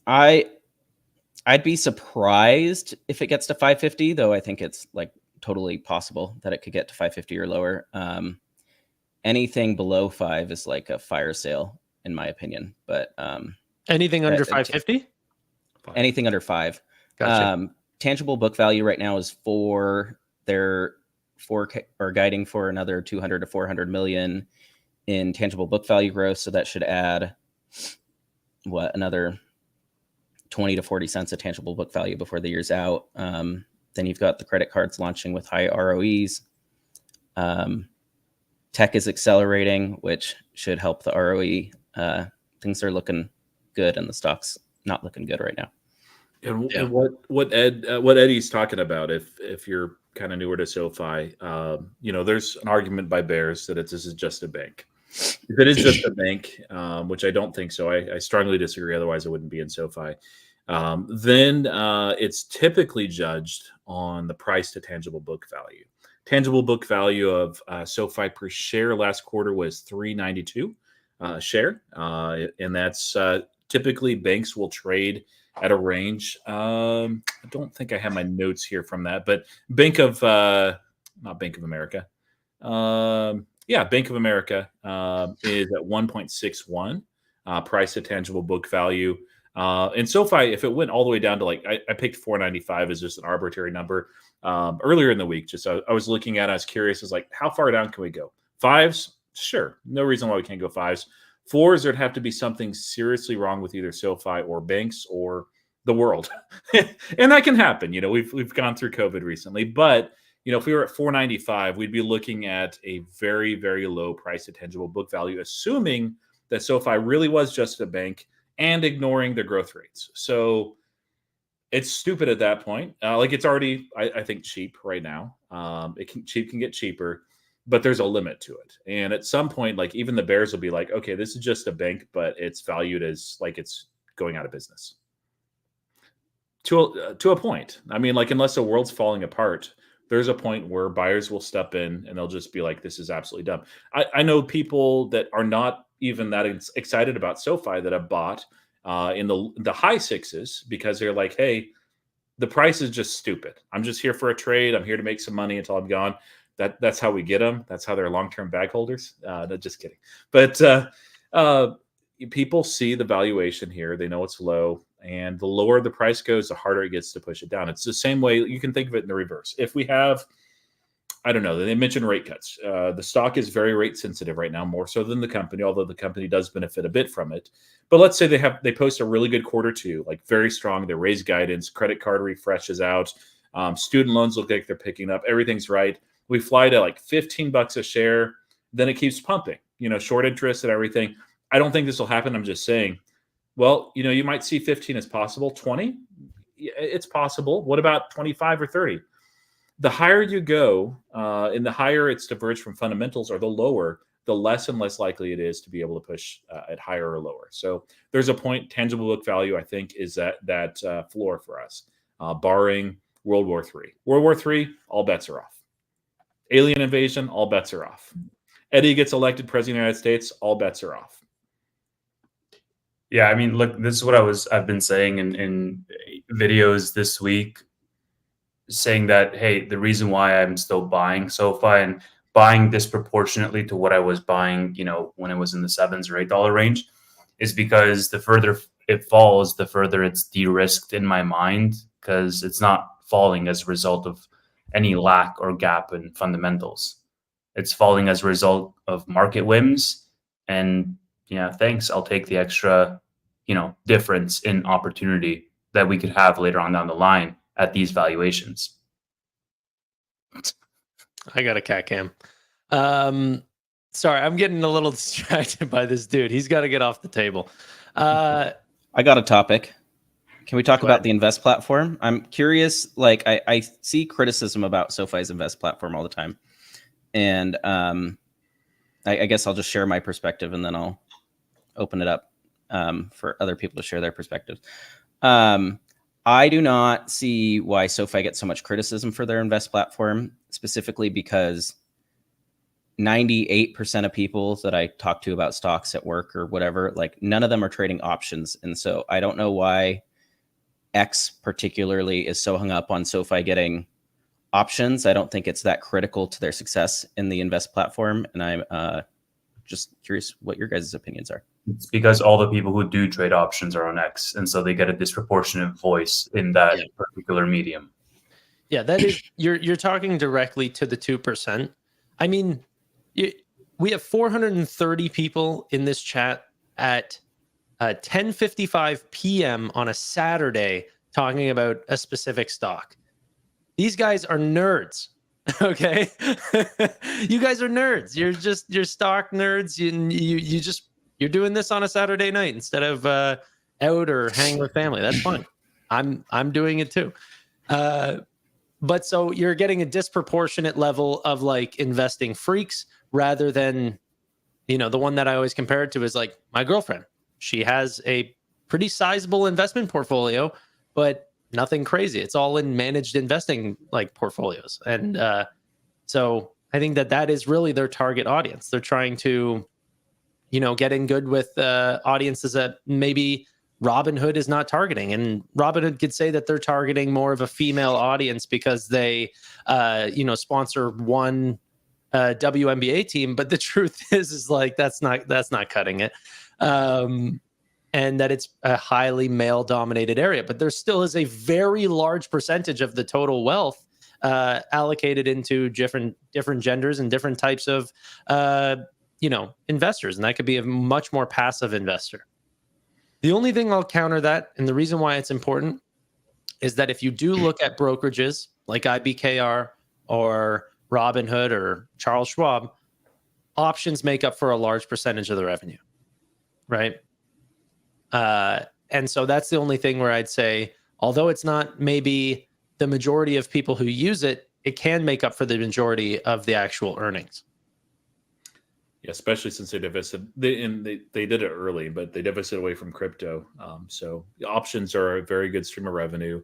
I'd be surprised if it gets to 550, though I think it's like totally possible that it could get to 550 or lower. Anything below 5 is like a fire sale, in my opinion. But anything under 550? Anything under 5. Gotcha. Tangible book value right now is 4. They're guiding for another 200 to 400 million in tangible book value growth. So that should add another 20 to 40 cents of tangible book value before the year's out. Then you've got the credit cards launching with high ROEs. Tech is accelerating, which should help the ROE. Things are looking good, and the stock's not looking good right now. And what Eddie's talking about, if you're kind of newer to SoFi, there's an argument by bears that this is just a bank. If it is just a bank, which I don't think so, I strongly disagree. Otherwise, I wouldn't be in SoFi. Then it's typically judged on the price to tangible book value. Tangible book value of SoFi per share last quarter was $3.92 share, and that's typically banks will trade at a range. I don't think I have my notes here from that, but Bank of America. Bank of America is at 1.61 price to tangible book value. And SoFi, if it went all the way down to I picked 495 as just an arbitrary number earlier in the week. Just I was looking at it, I was curious, how far down can we go? 5s? Sure. No reason why we can't go 5s. 4s, there'd have to be something seriously wrong with either SoFi or banks or the world. And that can happen. We've gone through COVID recently, but if we were at 495, we'd be looking at a very, very low price to tangible book value, assuming that SoFi really was just a bank and ignoring the growth rates. So it's stupid at that point. It's already, I think, cheap right now. Cheap can get cheaper, but there's a limit to it. And at some point, even the bears will be like, okay, this is just a bank, but it's valued as it's going out of business. To a point. I mean, unless the world's falling apart, there's a point where buyers will step in and they'll just be like, this is absolutely dumb. I know people that are not even that excited about SoFi that have bought in the high 6s because they're like, hey, the price is just stupid. I'm just here for a trade. I'm here to make some money until I'm gone. That's how we get them. That's how they're long-term bag holders. No, just kidding. But people see the valuation here. They know it's low. And the lower the price goes, the harder it gets to push it down. It's the same way. You can think of it in the reverse. If we have, I don't know, they mentioned rate cuts. The stock is very rate sensitive right now, more so than the company, although the company does benefit a bit from it. But let's say they post a really good Q2, very strong. They raise guidance, credit card refreshes out, student loans look like they're picking up. Everything's right. We fly to $15 a share. Then it keeps pumping, short interest and everything. I don't think this will happen. I'm just saying, well, you might see 15 as possible. 20, it's possible. What about 25 or 30? The higher you go, and the higher it's diverged from fundamentals, or the lower, the less and less likely it is to be able to push at higher or lower. So there's a point. Tangible book value, I think, is that floor for us, barring World War III. World War III, all bets are off. Alien invasion, all bets are off. Eddie gets elected president of the United States, all bets are off. Yeah, I mean, look, this is what I've been saying in videos this week, saying that, hey, the reason why I'm still buying SoFi and buying disproportionately to what I was buying, when it was in the $7 or $8 range, is because the further it falls, the further it's de-risked in my mind, because it's not falling as a result of any lack or gap in fundamentals. It's falling as a result of market whims. And thanks, I'll take the extra, difference in opportunity that we could have later on down the line at these valuations. I got a cat cam. Sorry, I'm getting a little distracted by this dude. He's got to get off the table. I got a topic. Can we talk about the Invest platform? I'm curious. I see criticism about SoFi's Invest platform all the time. And I guess I'll just share my perspective and then I'll open it up for other people to share their perspectives. I do not see why SoFi gets so much criticism for their Invest platform, specifically because 98% of people that I talk to about stocks at work or whatever, none of them are trading options. And so I don't know why X particularly is so hung up on SoFi getting options. I don't think it's that critical to their success in the Invest platform. And I'm just curious what your guys' opinions are. It's because all the people who do trade options are on X, and so they get a disproportionate voice in that particular medium. Yeah, that is you're talking directly to the 2%. I mean, we have 430 people in this chat at 10:55 p.m. on a Saturday talking about a specific stock. These guys are nerds. Okay. You guys are nerds. You're stock nerds. You're doing this on a Saturday night instead of out or hanging with family. That's fine. I'm doing it too. But so you're getting a disproportionate level of like investing freaks rather than, the one that I always compare it to is like my girlfriend. She has a pretty sizable investment portfolio, but nothing crazy. It's all in managed investing like portfolios. And so I think that is really their target audience. They're trying to, get in good with audiences that maybe Robinhood is not targeting. And Robinhood could say that they're targeting more of a female audience because they, sponsor one WNBA team. But the truth is like, that's not cutting it. And that it's a highly male dominated area, but there still is a very large percentage of the total wealth allocated into different genders and different types of, investors. And that could be a much more passive investor. The only thing I'll counter that, and the reason why it's important, is that if you do look at brokerages like IBKR or Robinhood or Charles Schwab, options make up for a large percentage of the revenue, right? And so that's the only thing where I'd say, although it's not maybe the majority of people who use it, it can make up for the majority of the actual earnings. Yeah, especially since they divested. They did it early, but they divested away from crypto. So the options are a very good stream of revenue.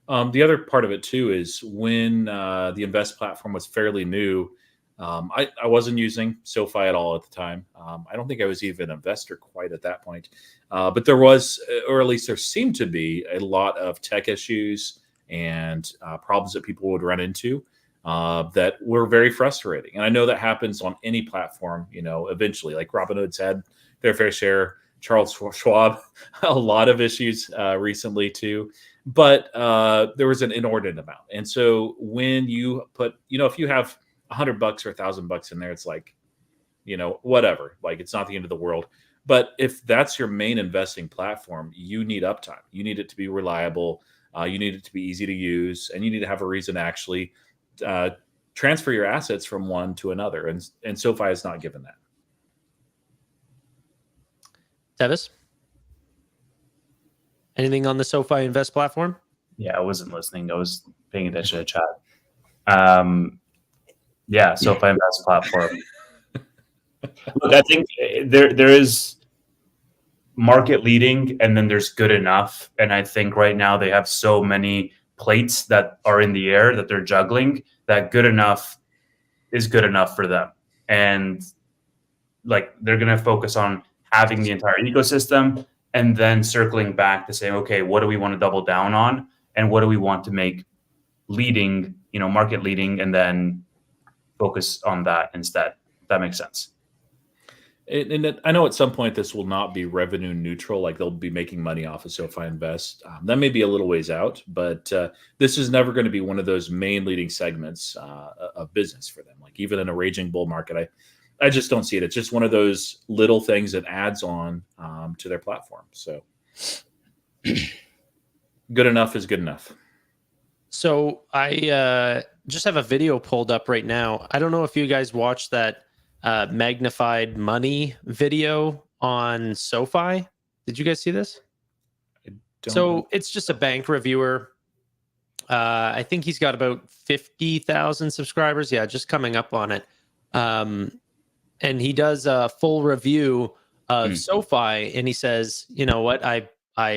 The other part of it too is when the Invest platform was fairly new. I wasn't using SoFi at all at the time. I don't think I was even an investor quite at that point. But there was, or at least there seemed to be, a lot of tech issues and problems that people would run into that were very frustrating. And I know that happens on any platform, eventually. Like Robinhood's had their fair share. Charles Schwab, a lot of issues recently too. But there was an inordinate amount. And so when you put, if you have $100 or $1,000 in there, it's like, whatever, like it's not the end of the world. But if that's your main investing platform, you need uptime. You need it to be reliable. You need it to be easy to use, and you need to have a reason to actually transfer your assets from one to another. And SoFi is not given that. Tevis, anything on the SoFi Invest platform? Yeah, I wasn't listening. I was paying attention to chat. Yeah, SoFi Invest platform. Look, I think there is market leading, and then there's good enough. And I think right now they have so many plates that are in the air that they're juggling, that good enough is good enough for them. And like they're going to focus on having the entire ecosystem and then circling back to say, okay, what do we want to double down on? And what do we want to make leading, market leading, and then focus on that instead. That makes sense. And I know at some point this will not be revenue neutral, like they'll be making money off of SoFi Invest. That may be a little ways out, but this is never going to be one of those main leading segments of business for them. Like even in a raging bull market, I just don't see it. It's just one of those little things that adds on to their platform. So good enough is good enough. So I just have a video pulled up right now. I don't know if you guys watched that magnified money video on SoFi. Did you guys see this? So it's just a bank reviewer. I think he's got about 50,000 subscribers. Yeah, just coming up on it. And he does a full review of SoFi, and he says, you know what, I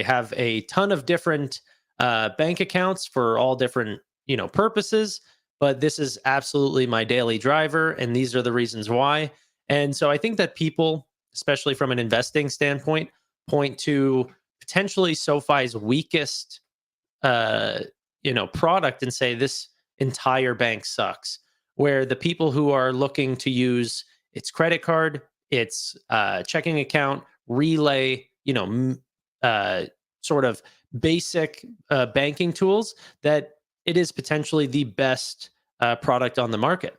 have a ton of different bank accounts for all different purposes, but this is absolutely my daily driver, and these are the reasons why. And so I think that people, especially from an investing standpoint, point to potentially SoFi's weakest product and say this entire bank sucks, where the people who are looking to use its credit card, its checking account, Relay, sort of basic banking tools, that it is potentially the best product on the market.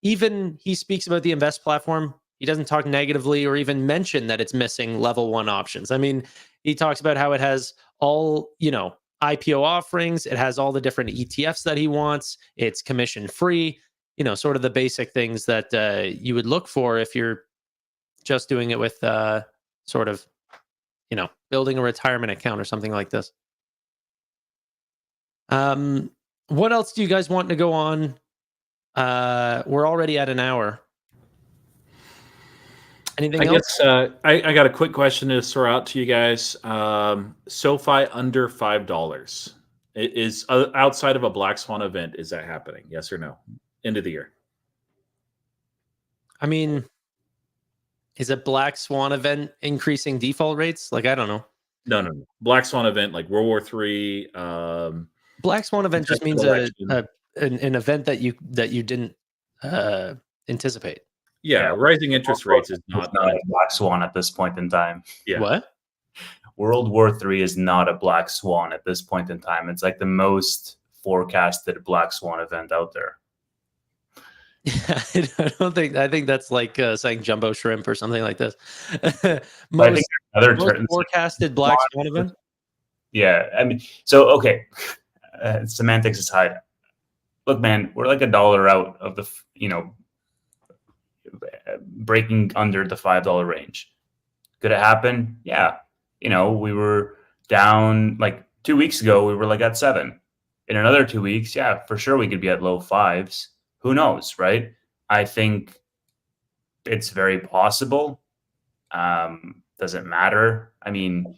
even he speaks about the Invest platform. He doesn't talk negatively or even mention that it's missing level 1 options. I mean, he talks about how it has all, IPO offerings. It has all the different ETFs that he wants. It's commission free, sort of the basic things that you would look for if you're just doing it with sort of, building a retirement account or something like this. What else do you guys want to go on? We're already at an hour. Anything else? I got a quick question to throw out to you guys. SoFi under $5. It is outside of a black swan event. Is that happening? Yes or no? End of the year. I mean, is a black swan event increasing default rates? Like, I don't know. No. Black swan event like World War III. Black swan event just means an event that you didn't anticipate. Yeah, rising interest rates is not a black swan at this point in time. Yeah. What? World War III is not a black swan at this point in time. It's like the most forecasted black swan event out there. Yeah, I think that's like saying jumbo shrimp or something like this. most forecasted black swan event. Yeah, I mean, so okay, semantics aside, look, man, we're like $1 out of the breaking under the $5 range. Could it happen? Yeah. We were down like 2 weeks ago. We were like at 7. In another 2 weeks, yeah, for sure we could be at low 5s. Who knows, right? I think it's very possible. Does it matter? I mean,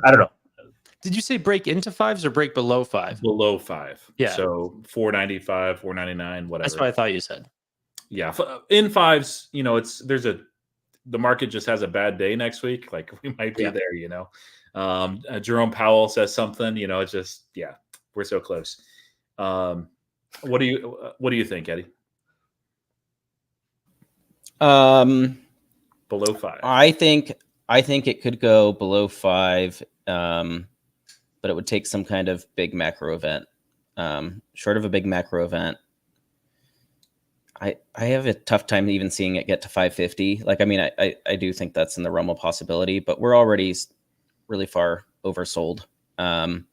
I don't know. Did you say break into 5s or break below 5? Below 5. Yeah. So 495, 499, whatever. That's what I thought you said. Yeah. In 5s, the market just has a bad day next week. Like we might be there, Jerome Powell says something, it's just, we're so close. What do you think, Eddie? Below 5. I think it could go below 5, but it would take some kind of big macro event. Short of a big macro event, I have a tough time even seeing it get to 550. Like, I mean, I do think that's in the realm of possibility, but we're already really far oversold. And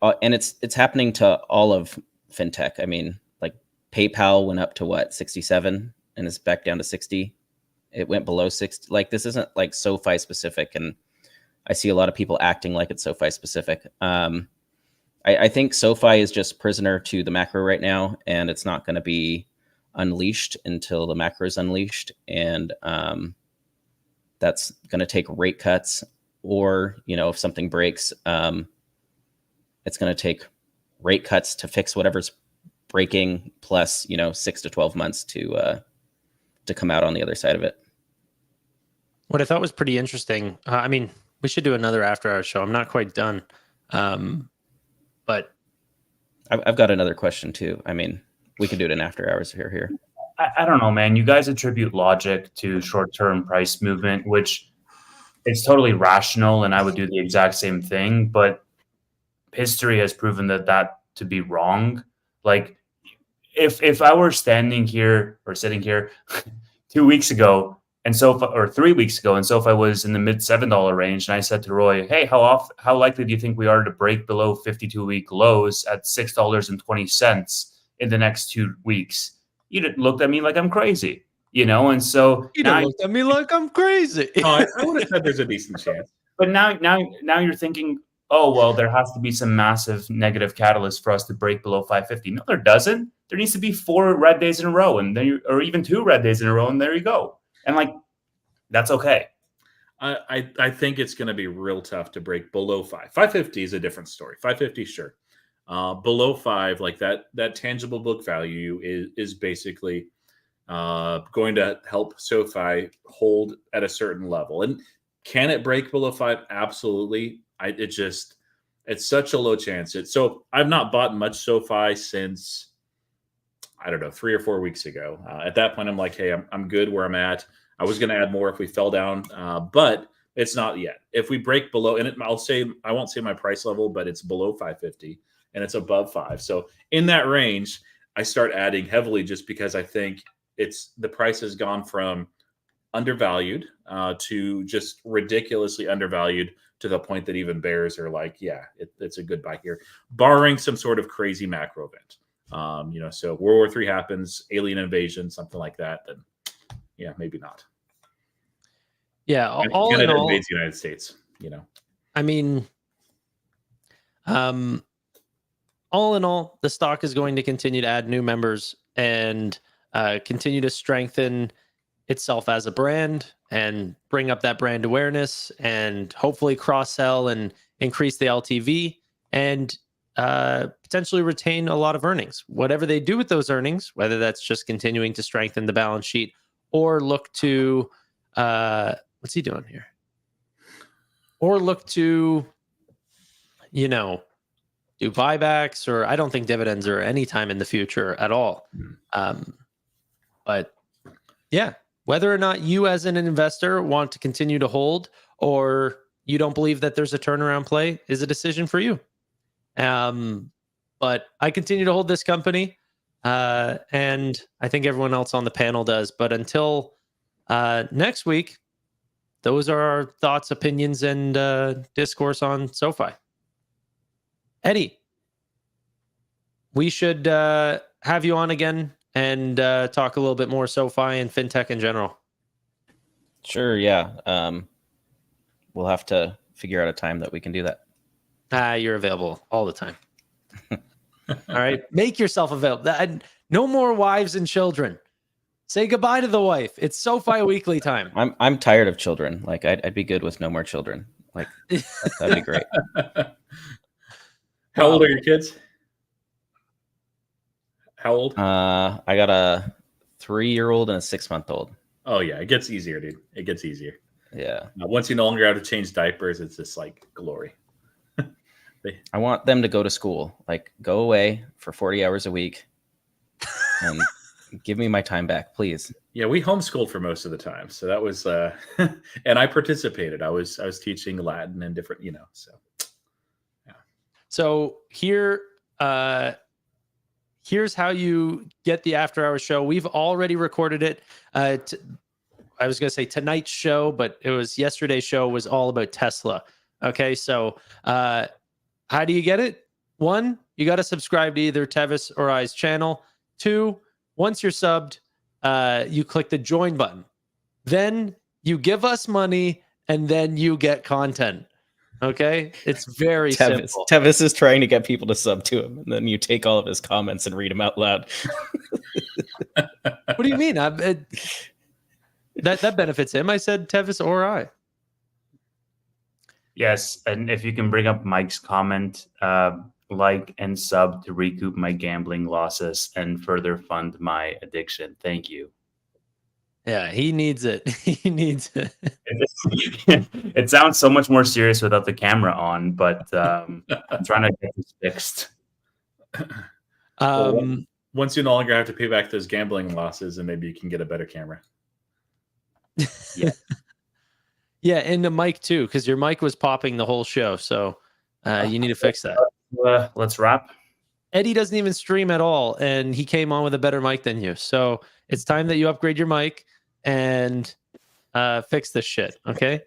it's happening to all of fintech. I mean, like PayPal went up to what, 67 and is back down to 60. It went below 60. Like, this isn't like SoFi specific. And I see a lot of people acting like it's SoFi specific. I think SoFi is just prisoner to the macro right now, and it's not going to be unleashed until the macro is unleashed. And that's going to take rate cuts, or, if something breaks, it's going to take rate cuts to fix whatever's breaking, plus, 6 to 12 months to come out on the other side of it. What I thought was pretty interesting. I mean, we should do another after-hour show. I'm not quite done. But I've got another question too. I mean, we can do it in after hours here. I don't know, man. You guys attribute logic to short-term price movement, which it's totally rational, and I would do the exact same thing. But history has proven that to be wrong. Like, if I were standing here or sitting here 2 weeks ago, and SoFi, or 3 weeks ago, and SoFi was in the mid $7 range, and I said to Roy, "Hey, how likely do you think we are to break below 52-week lows at $6.20 in the next 2 weeks?" You looked at me like I'm crazy, and so you looked at me like I'm crazy. I would have said there's a decent chance. But now you're thinking, oh well, there has to be some massive negative catalyst for us to break below 550. No, there doesn't. There needs to be 4 red days in a row, or even 2 red days in a row, and there you go. And like, that's okay. I think it's going to be real tough to break below 5. 550 is a different story. 550, sure. Below 5, like that tangible book value is basically going to help SoFi hold at a certain level. And can it break below 5? Absolutely. It's such a low chance. So I've not bought much SoFi since, I don't know, 3 or 4 weeks ago. At that point, I'm like, hey, I'm good where I'm at. I was going to add more if we fell down, but it's not yet. If we break below, and I won't say my price level, but it's below 550 and it's above 5. So in that range, I start adding heavily just because I think the price has gone from undervalued to just ridiculously undervalued to the point that even bears are like, yeah, it's a good buy here, barring some sort of crazy macro event. So World War III happens, alien invasion, something like that, then yeah, maybe not. Yeah, all in Canada all, invades the United States. I mean, all in all, the stock is going to continue to add new members and continue to strengthen itself as a brand and bring up that brand awareness and hopefully cross-sell and increase the LTV and potentially retain a lot of earnings. Whatever they do with those earnings, whether that's just continuing to strengthen the balance sheet or look to, what's he doing here? Or look to, do buybacks, or I don't think dividends are any time in the future at all. But yeah, whether or not you as an investor want to continue to hold or you don't believe that there's a turnaround play is a decision for you. But I continue to hold this company, and I think everyone else on the panel does. But until next week, those are our thoughts, opinions, and discourse on SoFi. Eddie, we should have you on again and talk a little bit more SoFi and fintech in general. Sure, yeah. We'll have to figure out a time that we can do that. You're available all the time. All right, make yourself available. No more wives and children. Say goodbye to the wife. It's SoFi Weekly time. I'm tired of children. Like I'd be good with no more children. Like that'd be great. How old are your kids? How old? I got a 3-year-old and a 6-month-old. Oh yeah, it gets easier, dude. It gets easier. Yeah. Once you no longer have to change diapers, it's just like glory. I want them to go to school. Like go away for 40 hours a week and give me my time back, please. Yeah, we homeschooled for most of the time, so that was and I participated. I was teaching Latin and different, so yeah. So here's how you get the after hours show. We've already recorded it. I was going to say tonight's show, but it was yesterday's show was all about Tesla. Okay, so how do you get it? 1, you got to subscribe to either Tevis or I's channel. 2, once you're subbed, you click the join button. Then you give us money, and then you get content. Okay? It's very simple. Tevis is trying to get people to sub to him, and then you take all of his comments and read them out loud. What do you mean? That benefits him. I said Tevis or I. Yes, and if you can bring up Mike's comment, like and sub to recoup my gambling losses and further fund my addiction. Thank you. Yeah, he needs it. He needs it. It sounds so much more serious without the camera on, but I'm trying to get this fixed. Once you no longer have to pay back those gambling losses, and maybe you can get a better camera. Yeah. Yeah, and the mic too, because your mic was popping the whole show. So you need to fix that. Let's wrap. Eddie doesn't even stream at all, and he came on with a better mic than you. So it's time that you upgrade your mic and fix this shit, okay?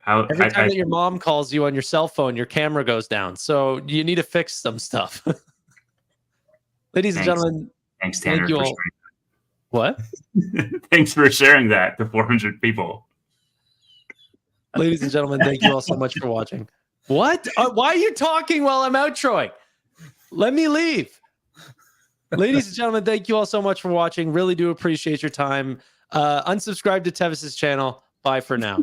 Every time that your mom calls you on your cell phone, your camera goes down. So you need to fix some stuff. Ladies and gentlemen, thanks, Tanner. Thank you all. What? Thanks for sharing that to 400 people. Ladies and gentlemen, thank you all so much for watching. What? Why are you talking while I'm outroing? Let me leave. Ladies and gentlemen, thank you all so much for watching. Really do appreciate your time. Unsubscribe to Tevis's channel. Bye for now.